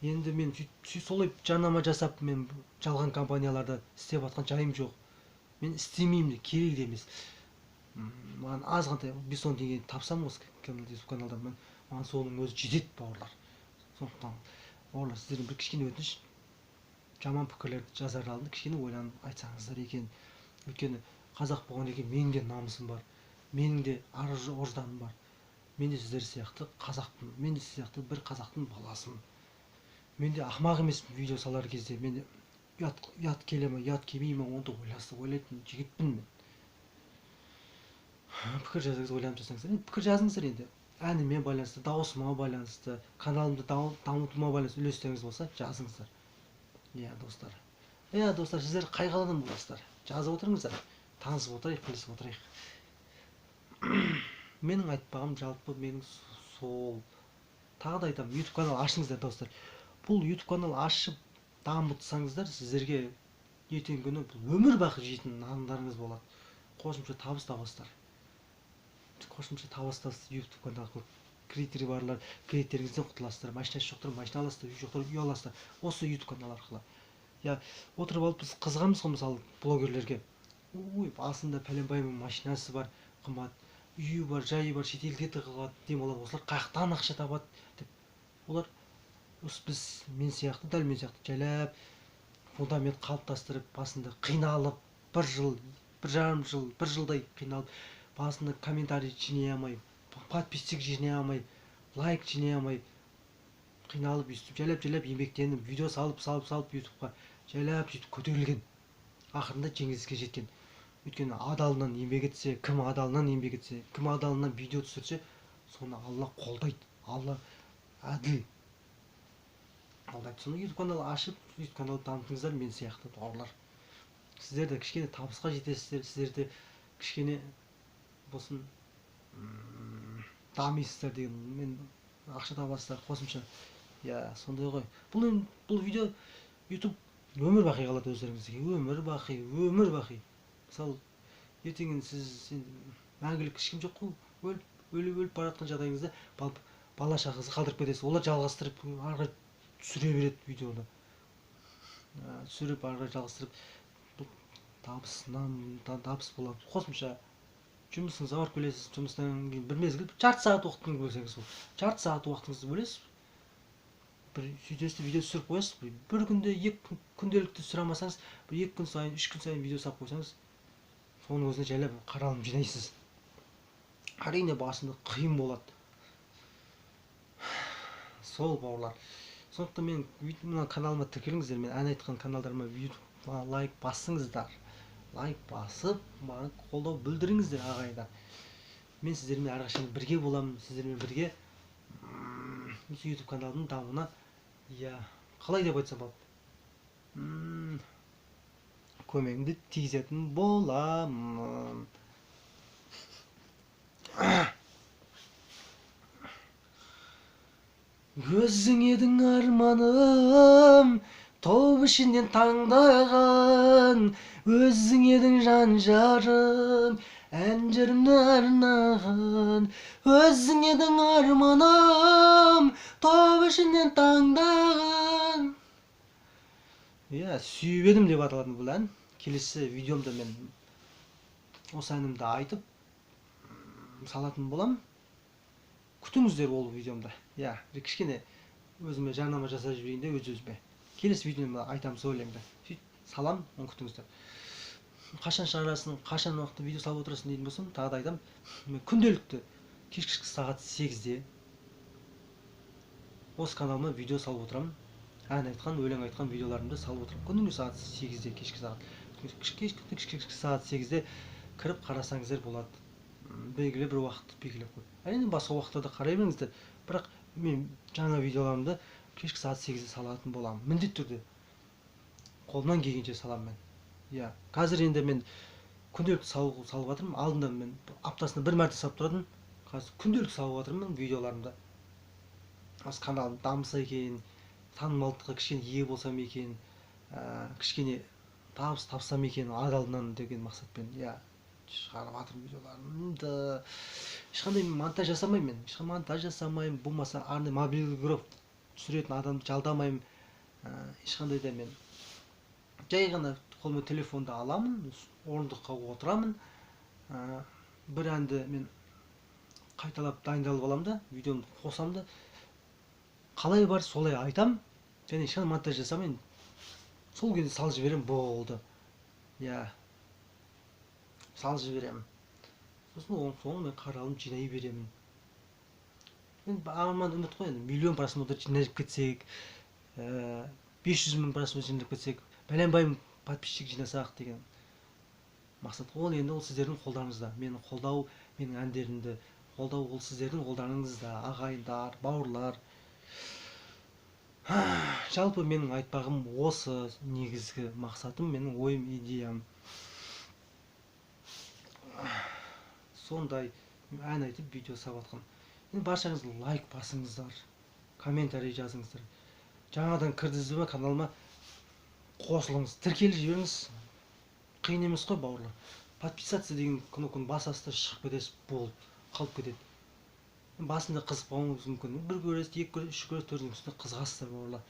Енді мен солай жарнама жасап, мен жалған компанияларда істеп жатқан жайым жоқ. Мен істемеймін де, керек де емес. Маған азғантай 5-10 теңге тапсам осы каналдан, маған соның өзі жетеді, бауырлар. Сондықтан бауырлар, сіздерден бір кішкене өтініш, жаман пікірлерді жазар алдында кішкене ойланып айтсаңыздар екен. Өйткені қазақ болған екен, менің де намысым бар, менің де ар-ожданым бар. Мен де сіздер сияқты қазақпын, мен де сіздер сияқты бір қазақтың баласымын. Мен де ақымақ емеспін, видео салар кезде мен де ұят келе ме, ұят келмей ме, оны ойлайтын жігітпін мен. Пікір жазыңыз, ойланып жасаңыздар. Пікір жазыңыздар енді. Әніме байланысты, дауысыма байланысты, каналымды дамытуыма байланысты үлестеріңіз болса, жазыңыздар. Иә, достар. Иә, достар, сіздер қай қаладан боласыздар? Жазып отырыңыздар. Танысып отырайық, білісіп отырайық. Менің айтпағым жалпы менің сол. Тағы да айтамын, YouTube канал ашыңыздар, достар. Бұл YouTube канал ашып дамытсаңыздар, сіздерге ертеңгі күні өмір бақи жейтін нандарыңыз болады. Қосымша табыс табасыздар. YouTube канал кредиттері барлар, кредиттеріңізден құтыласыздар. Машинасы жоқтар, машина аласыздар, үй жоқтар, үй аласыздар. Осы YouTube канал арқылы. Я отырып алып біз қызығамыз ғой, мысалы, блогерлерге. Ой, басында пәленбайдың машинасы бар, қымбат, үйі бар, жайы бар, шетелге тығылады, демалады, осылар қаяқтан ақша табады деп. Олар мен сияқты, дәл мен сияқты жайлап фундамент қалыптастырып, басында қиналып, 1 жыл, 1,5 жыл, 1 жылдай қиналып, басында комментарий жинай алмай, подписчик жинай алмай, лайк жинай алмай, қиналып, жайлап еңбектеніп, видео салып YouTube'ға жайлап сөйтіп көтерілген. Ақырында жеңіске жеткен. Өйткені адалынан еңбек етсе, кім адалынан еңбек етсе, кім адалынан видео түсірсе, соны Алла қолдайды. Алла әділ. Соны YouTube канал ашып, YouTube канал дамытыңыздар, мен сияқты бауырлар. Сіздер де кішкене табысқа жетесіздер, сіздер де кішкене болсын дамисыздар деген, мен ақша табасыздар қосымша. Я, сондай ғой. Бұл видео YouTube өмір бақи қалады өздеріңізге. Өмір бақи. Мысалы, ертеңін сіз мәңгілік ешкім жоқ қой, өліп бара жатқан жағдайыңызда бала шағаңызды қалдырып кетесіз. Олар жалғастырып, ары қарай түсіре береді видеоны. Түсіріп, ары қарай жалғастырып, табыс болады. Қосымша жұмысыңызға барып келесіз, жұмыстан кейін бір мезгіл жарты сағат уақытыңызды бөлсеңіз, жарты сағат уақытыңызды бөлесіз. Бір сөйтесіз, видео түсіріп қоясыз. Бір күнде, 2 күнделікті сұрамасаңыз, бір 2 күн сайын, 3 күн сайын видео салып қойсаңыз, соның өзіне жайлап қаралым жинайсыз. Әрине басында қиын болады. Сол бауырлар. Сондықтан мен мына каналыма тіркеліңіздер, мен ән айтқан каналдарыма YouTube'ға лайк басыңыздар. Лайк басып, маған қолдау білдіріңіздер ағайындар. Мен сіздермен әрқашан бірге боламын, сіздермен бірге YouTube каналының дамуына, қалай деп айтсам болады, көмегімді тигізетін боламын. Өзің едің арманым, топ ішінен таңдаған өзің едің жан жарым, ән жырымды арнаған өзің едің арманым, топ ішінен таңдаған. Иә, сүйіп едім деп аталатын бұл ән. Келесі видеомда мен осы әнімді айтып салатын болам. Күтіңіздер ол видеомда. Иә, кішкене өзіме жарнама жасап жіберейін де өз-өзіме. Келесі видеомда айтамын сол өлеңді. Сөйтіп салам, оны күтіңіздер. Қашан шығарасың, қашан уақытта видео салып отырасың дейтін болсам, тағы да айтамын. Мен күнделікті кешкі сағат 8-де осы каналыма видео салып отырамын. Ән айтқан, өлең айтқан видеоларымды салып отырамын. Күніне сағат 8-де, кешкі сағат 8-де кіріп қарасаңыздар болады. Белгілі бір уақытты белгілеп қойып. Әрине басқа уақытта да қарай беріңіздер. Бірақ мен жаңа видеоларымды кешкі сағат 8-де салатын боламын. Міндетті түрде. Қолымнан келгенше саламын мен. Иә, қазір енді мен күнделікті салып жатырмын. Алдында мен аптасына бір мәрте салып тұратынмын. Қазір күнделікті салып жатырмын видеоларымды. Осы каналым дамыса екен, танымалдыққа кішкене ие болсам екен, кішкене табыс тапсам екен адалынан деген мақсатпен, иә, шығарып жатырмын видеоларымды. Ешқандай монтаж жасамаймын мен. Ешқандай монтаж жасамаймын. Болмаса арнайы мобильграф түсіретін адамды жалдамаймын. Ешқандай да мен жай ғана қолыма телефонды аламын, орындыққа отырамын. Бір әнді мен қайталап дайындалып аламын да, видеоны қосамын да, қалай бар солай айтам, және ешқандай монтаж жасамайын. Сол кезде салып жіберемін, болды. Иә, салып жіберемін. Сосын мен қаралым жинай беремін. Мен арман үміт қой, миллион просмотр жинап кетсек, 500 мың просмотр жинап кетсек, бәленбай подписчик жинасақ деген мақсат. Ол енді ол сіздердің қолдарыңызда. Мені қолдау, менің әндерімді қолдау ол сіздердің қолдарыңызда, ағайындар, бауырлар. Жалпы менің айтпағым осы, негізгі мақсатым, менің ойым, идеям. Сондай ән айтып видео салып жатқан. Енді баршаңыз лайк басыңыздар, комментарий жазыңыздар. Жаңадан кірдіңіз бе каналыма, қосылыңыз, тіркеліп жіберіңіз. Қиын емес қой, бауырлар. Подписаться деген кнопканы басасыздар, шығып кетесіз, болып қалып кетеді. Басында қызық болуыңыз мүмкін. Бір көресіз, екі көресіз, үш көресіз, төртінші үстінде қызығасыздар, бауырлар.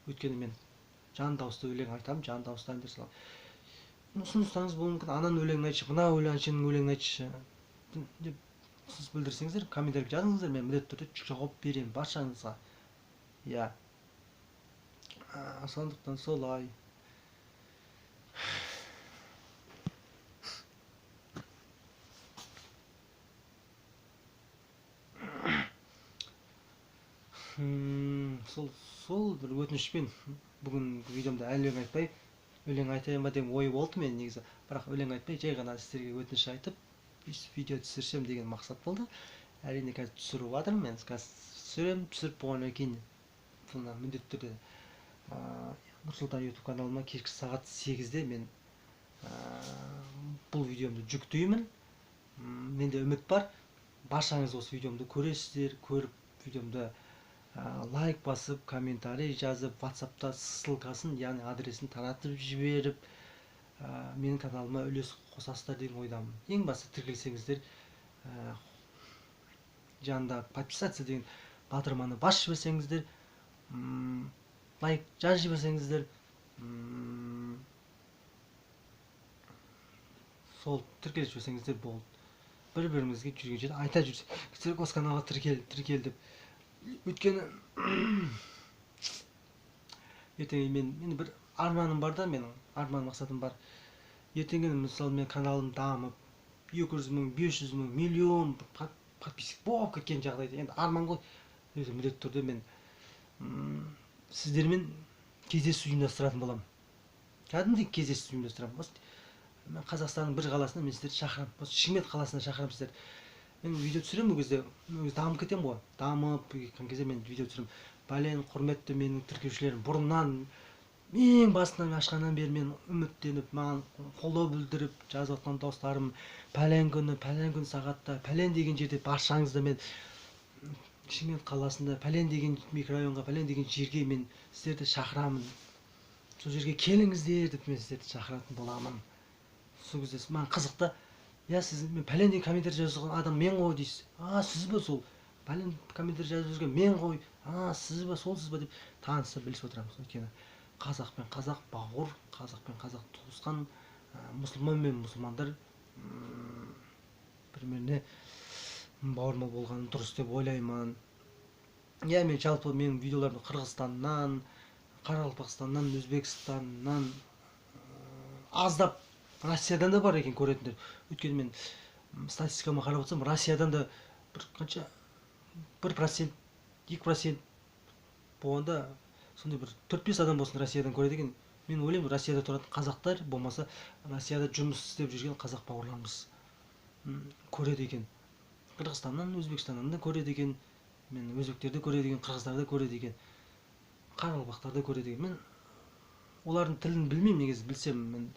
Өйткені мен жан дауысты өлең айтамын, жан дауысты әндер саламын. Ұсыныстарыңыз болуы мүмкін. Ананың өлеңін айтшы, мына әншінің өлеңін айтшы деп сіз білдірсеңіздер, комментарий жазыңыздар, мен міндетті түрде жауап беремін баршаңызға. Иә. Сондықтан солай. Сол бір өтінішпен бүгін видеомда өлең айтпай, өлең айтайын ба деген ой болды мен негізі. Бірақ өлең айтпай, жай ғана сіздерге өтініш айтып, видео түсірсем деген мақсат болды. Әрине қазір түсіріп жатырмын мен. Қазір түсіремін, түсіріп болғаннан кейін міндетті түрде Нұрсұлтан YouTube каналыма кешкі сағат 8-де мен бұл видеомды жүктеймін. Менде үміт бар. Баршаңыз осы видеомды көресіздер, көріп видеомды лайк басып, комментарий жазып, WhatsApp'та ссылкасын, яғни адресін таратып жіберіп, менің каналыма үлес қосасыздар деген ойдамын. Ең басты тіркелсеңіздер, жанында подписаться деген батырманы басып жіберсеңіздер, лайк жазып жіберсеңіздер, сол тіркеліп жіберсеңіздер болды. Бір-бірімізге жүрген жерде айта жүрсек, осы каналға тіркел деп. Өйткені ертең мен бір арманым бар да, менің арман мақсатым бар. Ертеңгі мысалы мен каналым дамып, 200 мың, 500 мың, миллион подписчик болып кеткен жағдайда, енді арман ғой. Міндетті түрде мен сіздермен кездесу ұйымдастыратын боламын. Кәдімгідей кездесу ұйымдастырамын. Мен Қазақстанның бір қаласына мен сіздерді шақырамын. Осы Шымкент қаласына шақырамын сіздерді. Мен видео түсіремін, ол кезде дамып кетемін ғой. Дамып кеткен кезде мен видео түсіремін. Бәлен құрметті менің тіркеушілерім, бұрыннан ең басынан ашқаннан бері мен үміттеніп, маған қолдау білдіріп жазып жатқан достарым, пәлен күні сағатта, пәлен деген жерде баршаңызды мен Шымкент қаласында, пәлен деген микрорайонға, пәлен деген жерге мен сіздерді шақырамын. сол жерге келіңіздер деп мен сіздерді шақыратын боламын. Сол кезде маған қызық та, я сіз мен пәлендей комментарий жазған адам мен ғой дейсіз. Сіз ба сол? Пәлен комментарий жазып жүрген мен ғой. Сіз ба солсыз ба деп танысып білісіп отырамыз. Өйткені қазақ пен қазақ бауыр, қазақ пен қазақ туысқан, мұсылман мен мұсылмандар бір-біріне бауырмал болғаны дұрыс деп ойлаймын. Мен жалпы менің видеоларымды Қырғызстаннан, Қарақалпақстаннан, Өзбекстаннан, аздап Россиядан да бар екен көретіндер. Өйткені мен статистикама қарап отырсам, Россиядан да бір қанша 1%, 2% болғанда сондай бір 4-5 адам болсын Россиядан көреді екен. Мен ойлаймын, Россияда тұратын қазақтар болмаса, Россияда жұмыс істеп жүрген қазақ бауырларымыз көреді екен. Қырғызстаннан, Өзбекстаннан да көреді екен. Мен өзбектерді көреді екен, қырғыздарды көреді екен, қарақалпақтарды көреді екен. Мен олардың тілін білмеймін, негізі білсем мен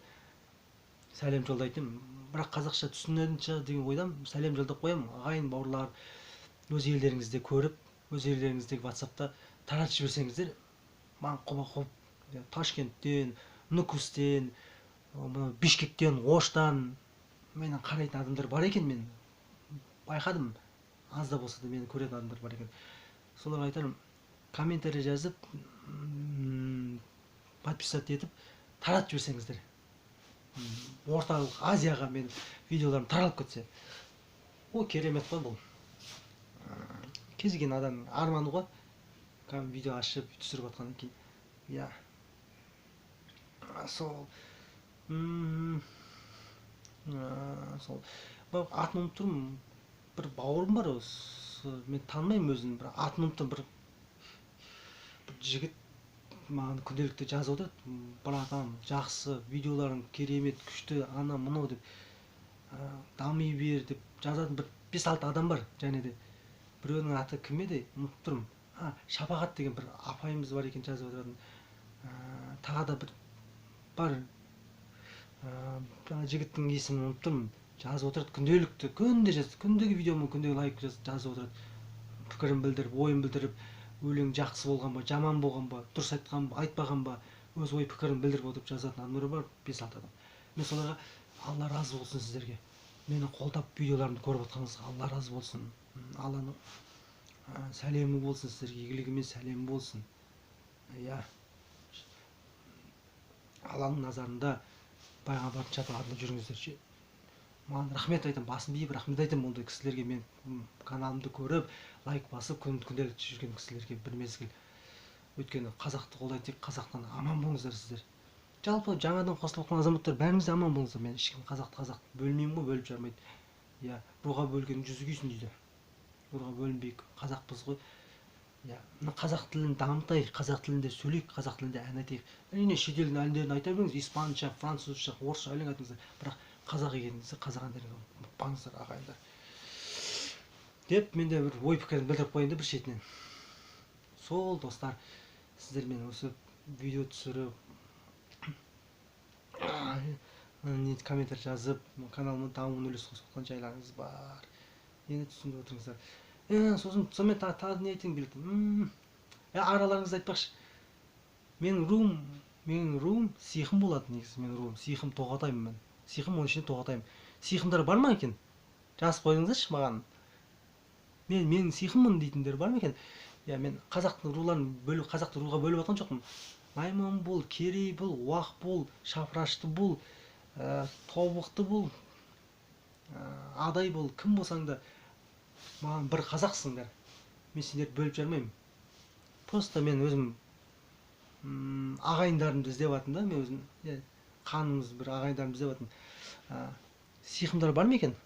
сәлем жолдайтын, бірақ қазақша түсінетін шығар деген ойдам сәлем жолдап қоямын. Ағайын бауырлар, өз елдеріңізде көріп, өз елдеріңіздегі WhatsApp'та таратып жіберсеңіздер, маған құба-құп Ташкенттен, Нукустен, Бишкектен, Оштан менен қарайтын адамдар бар екен. Мен байқадым, аз да болса да мені көретін адамдар бар екен. Соларға айтарым, комментарий жазып, подписать етіп таратып жіберсеңіздер, орталық Азияға мен видеоларым таралып кетсе, о керемет қой бұл. Кез келген адамның арманы ғой, видео ашып түсіріп отқаннан кейін. Сол атын ұмытып тұрмын. Бір бауырым бар, мен танымаймын өзін, бір атын ұмыттым. Бір жігіт маған күнделікті жазып отырады, братан жақсы, видеоларың керемет, күшті, ана мынау деп, дами бер деп жазатын бір 5-6 адам бар. Және де біреуінің аты кім еді, ұмытып тұрмын. Шапағат деген бір апайымыз бар екен жазып отыратын. Тағы да бір бар, жігіттің есімін ұмытып тұрмын. Жазып отырады, күнделікті, күнде жазып, күндегі видеома күндегі лайк жазып отырады. Пікірін білдіріп, ойын білдіріп, өлең жақсы болған ба, жаман болған ба, дұрыс айтқан ба, айтпаған ба, өз ой пікірін білдіріп отырып жазатын адамдар бар, 5-6 адам. Мен соларға Алла разы болсын сіздерге. Мені қолдап видеоларымды көріп отқаныңызға Алла разы болсын. Алланың сәлемі болсын сіздерге, игілігімен сәлемі болсын. Алланың назарында пайғамбардың шапағатында жүріңіздер. Маған рахмет айтамын, басын биіп рахмет айтамын ондай кісілерге. Мен каналымды көріп, лайк басып, күнделікті жүрген кісілерге бір мезгіл. Өйткені қазақты қолдайды, тек қазақтан аман болыңыздар сіздер. Жалпы жаңадан қосылып отқан азаматтар бәріңіз аман болыңыздар. Мен ешкім қазақты бөлмеймін ғой, бөліп жармайды. Руға бөлген жүзі күйсін дейді. Руға бөлінбейік, қазақпыз ғой. Қазақ тілін дамытайық, қазақ тілінде сөйлейік, қазақ тілінде ән айтайық. Әрине шетелдің әндерін айта беріңіз, испанша, французша, орысша өлең айтыңыздар, бірақ қазақ екеніңізді, қазақ әндерін ұмытпаңыздар ағайындар деп мен де бір ой пікірін білдіріп қояйын да бір шетінен. Сол достар, сіздермен осы видео түсіріп, комментарий жазып, каналымның дамуына үлес қосып отқан жайларыңыз бар. Енді түсініп отырыңыздар. Сонымен тағы не айтайын келді. Араларыңызды айтпақшы. Менің руым сиқым болады негізі. Менің руым сиқым тоғатаймын мен. Сиқым оның ішінде тоғатаймын. Сиқымдар бар ма екен? Жазып қойыңыздаршы маған. Мен сиқыммын дейтіндер бар ма екен? Мен қазақтың руларын бөліп, қазақты руға бөліп жатқан жоқпын. Найман бол, керей бол, уақ бол, шапырашты бол, тобықты бол, адай бол, кім болсаң да маған бір қазақсыңдар. Мен сендерді бөліп жармаймын. Просто мен өзім ағайындарымды іздеп жатырмын да, мен өзім қанымыз бір ағайындарымды іздеп жатырмын. Сиқымдар бар ма екен?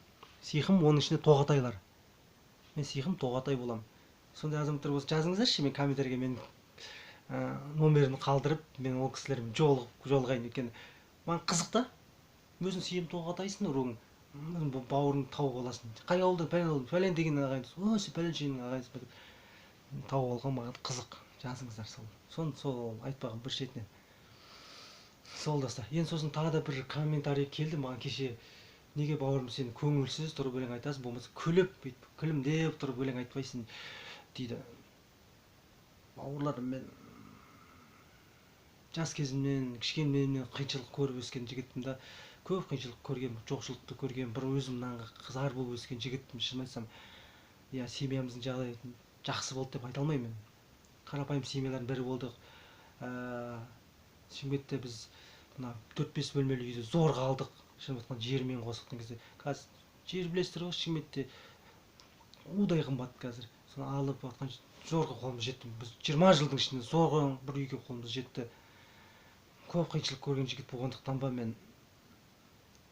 Сиқым оның ішінде тоғатайлар. Мен сиқым тоғатай боламын. Сондай азаматтар болса жазыңыздаршы, мен комментарийге мен номерін қалдырып, мен ол кісілермен жолығайын. Өйткені маған қызық та, өзің сиқым тоғатайсың, руың бауырың тауып аласың. Қай ауылдан пәлен деген ағайынсыз, сен пәленшенің ағайынсыз ба деп тауып алған маған қызық. Жазыңыздар сол айтпаған бір шетінен. Сол достар. Енді сосын тағы да бір комментарий келді маған кеше. Неге бауырым сен көңілсіз тұрып өлең айтасың, болмаса күлімдеп тұрып өлең айтпайсың дейді. Бауырларым, мен жас кезімнен кішкенемнен қиыншылық көріп өскен жігітпін да, көп қиыншылық көрген, жоқшылықты көрген, бір өзім зар болып өскен жігітпін. Шын айтсам, иә, семьямыздың жағдайы жақсы болды деп айта алмаймын. Қарапайым семьялардың бірі болдық. Шымкентте біз мына 4-5 бөлмелі үйде зорға алдық. Шын айтқан жермен қосықтың кезде. Қазір жер білесіздер ғой, Шымкентте удай қымбат қазір. Соны алып жатқан зорға қолымыз жетті. Біз 20 жылдың ішінде зорға бір үйге қолымыз жетті. Көп қиыншылық көрген жігіт болғандықтан ба, мен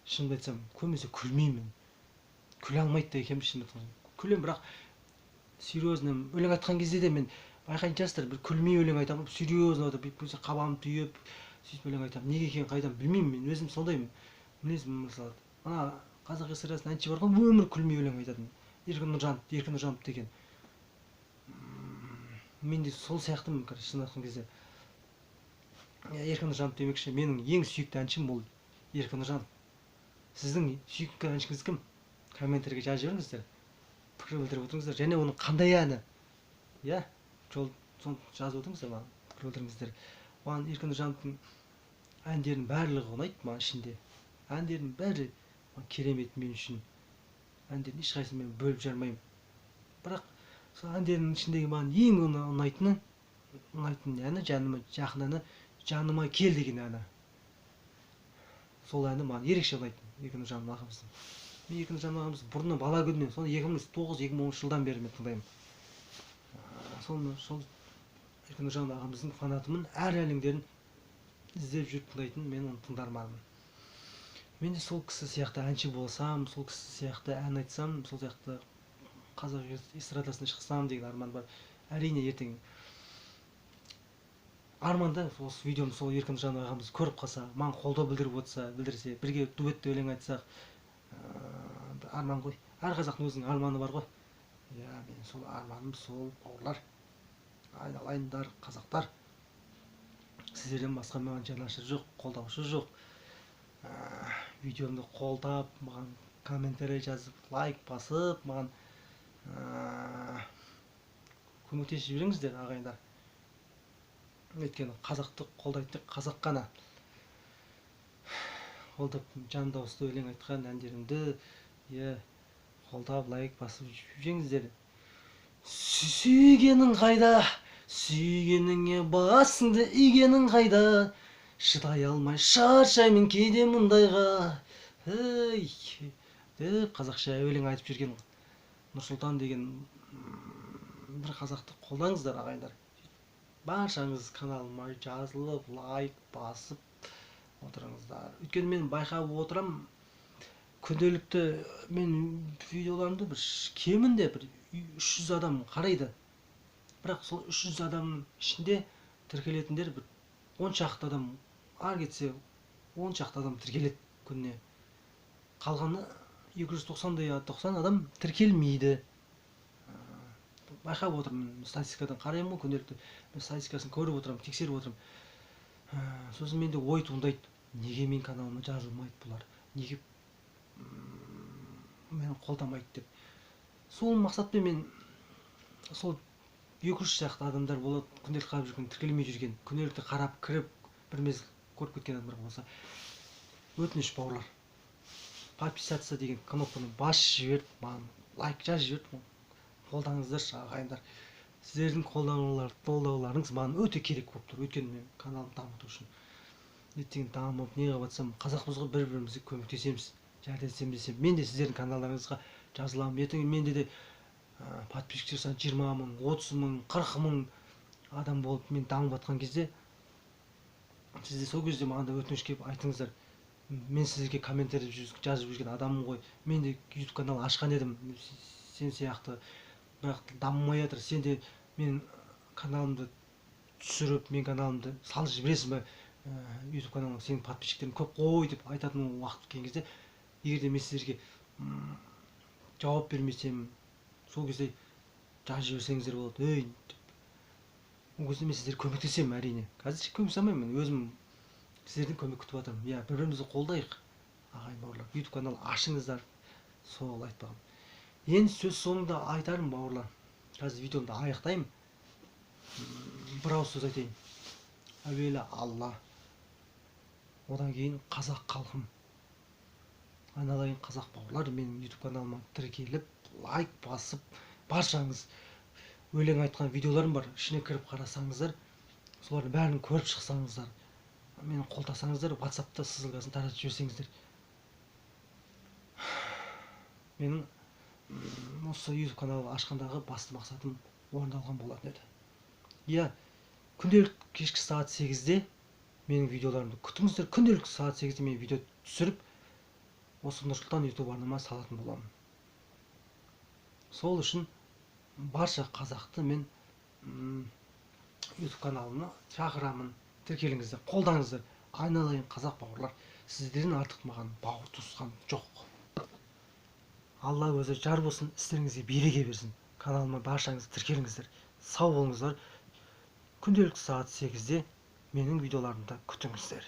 шынымды айтсам, көбінесе күлмеймін. Күле алмайды да екенмін, шынымды айтсам. Күлем, бірақ серьезно өлең айтқан кезде де мен байқайтын шығарсыздар, бір күлмей өлең айтамын, серьезно бүйтіп қабағымды түйіп сөйтіп өлең айтамын. Неге екенін қайдан білмеймін, мен өзім сондаймын. Мінезім мысалы, ана қазақ эстрадасында әнші бар ғой, өмір күлмей өлең айтатын. Еркін Нұржанов деген. Мен де сол сияқтымын, шын айтқан кезде. Еркін Нұржанов демекші, менің ең сүйікті әншім ол Еркін Нұржанов. Сіздің сүйікті әншіңіз кім? Комментарийге жазып жіберіңіздер. Пікір білдіріп отырыңыздар. Және оның қандай әні? Иә, соны жазып отырыңыздар, маған пікір білдіріңіздер. Маған Еркін Нұржановтың әндерінің барлығы ұнайды, маған ішінде. Әндерінің бәрі керемет мен үшін. Әндердің ешқайсысын мен бөліп жармаймын. Бірақ сол әндердің ішіндегі маған ең ұнайтын әні, жаныма жақын әні, жаныма кел деген әні. Сол әні маған ерекше ұнайтын, Еркін Нұржанов ағамыздың. Мен Еркін Нұржанов ағамызды бұрыннан бала күнінен, соны 2009-2010 жылдан бері мен тыңдаймын. Сол Еркін Нұржанов ағамыздың фанатымын. Әр өлеңдерін іздеп жүріп тыңдайтын, мен оның тыңдарманымын. Мен де сол кісі сияқты әнші болсам, сол кісі сияқты ән айтсам, сол сияқты қазақ эстрадасына шықсам деген арман бар. Әрине ертең арманда осы видеомды сол Еркін Нұржанов ағамыз көріп қалса, маған қолдау білдірсе, бірге дуэтте өлең айтсақ, арман ғой. Әр қазақтың өзінің арманы бар ғой. Иә, мен сол арманым, сол бауырлар, айналайындар, қазақтар. Сіздерден басқа маған жанашыр жоқ, қолдаушы жоқ. Видеомды қолдап, маған комментарий жазып, лайк басып, маған көмектесіп жіберіңіздер, ағайындар. Өйткені қазақты қолдайды, қазақ қана. Қолдап, жан дауысты өлең айтқан әндерімді, қолдап, лайк басып жіберіңіздер. Сүйгенің қайда, сүйгеніңе басыңды игенің қайда, шыдай алмай шаршаймын кейде мұндайға, деп қазақша өлең айтып жүрген Нұрсұлтан деген бір қазақты қолдаңыздар, ағайындар. Баршаңыз каналыма жазылып, лайк басып отырыңыздар. Өйткені мен байқап отырам, күнделікті мен видеоларымды бір кемінде бір 300 адам қарайды. Бірақ сол 300 адамның ішінде тіркелетіндер бір 10 шақты адам, ар кетсе 10 шақты адам тіркеледі күніне. Қалғаны 290 адам тіркелмейді. Байқап отырмын, статистикадан қараймын ғой күнделікті. Мен статистикасын көріп отырамын, тексеріп отырамын. Сосын менде ой туындайды, неге мен каналыма жазылмайды бұлар? Неге мені қолдамайды деп. Сол мақсатпен мен сол 200 шақты адамдар болады, күнделікті қарап жүрген, тіркелмей жүрген, күнделікті қарап кіріп, бір мезгіл көріп кеткен адамдар болса, өтініш бауырлар, подписаться деген кнопканы басып жіберіп, маған лайк жазып жіберіп, қолдаңыздаршы, ағайындар. Сіздердің қолдауларыңыз маған өте керек болып тұр. Өйткені мен каналымды дамыту үшін. Ертең дамып, не қылып жатсам, қазақпыз ғой, бір-бірімізге көмектесеміз, жәрдемдесеміз десем, мен де сіздердің каналдарыңызға жазыламын. Ертең менде де подписчиктер саны 20 мың, 30 мың, 40 мың адам болып мен дамып жатқан кезде, сізде сол кезде маған да өтініш келіп айтыңыздар. Мен сіздерге комментарий жазып жүрген адаммын ғой. Мен де YouTube канал ашқан едім, сен сияқты. Бірақ дамымай жатыр. Сен де мен каналымды түсіріп, мен каналымды салып жібересің бе? YouTube каналыңа сенің подписчиктерің көп қой деп айтатын уақыт келген кезде, егер де мен сіздерге жауап бермесем, сол кезде жазып жіберсеңіздер болады. Деп. Ол кезде мен сіздерге көмектесемін, әрине. Қазір көмектесе алмаймын, мен өзім сіздерден көмек күтіп жатырмын. Иә, бір-бірімізді қолдайық, ағайын бауырлар. YouTube канал ашыңыздар, сол айтпағым. Енді сөз соңында айтарым, бауырлар. Қазір видеомды аяқтаймын. Бір ауыз сөз айтайын. әуелі Алла, одан кейін қазақ халқым, айналайын қазақ бауырлар, менің YouTube каналыма тіркеліп, лайк басып, баршаңыз өлең айтқан видеоларым бар, ішіне кіріп қарасаңыздар, солардың бәрін көріп шықсаңыздар, мені қолдасаңыздар, WhatsApp'та ссылкасын таратып жіберсеңіздер, менің осы YouTube каналы ашқандағы басты мақсатым орындалған болатын еді. Иә, күнделікті кешкі сағат 8-де менің видеоларымды күтіңіздер. Күнделікті сағат 8-де мен видео түсіріп, осы Нұрсұлтан YouTube арнама салатын боламын. Сол үшін барша қазақты мен YouTube каналына шақырамын. Тіркеліңіздер, қолдаңыздар. Айналайын қазақ бауырлар, сіздерден артық маған бауыр туысқан жоқ. Алла өзі жар болсын, істеріңізге береке берсін. Каналыма баршаңыз тіркеліңіздер. Сау болыңыздар. Күнделікті сағат 8-де менің видеоларымды күтіңіздер.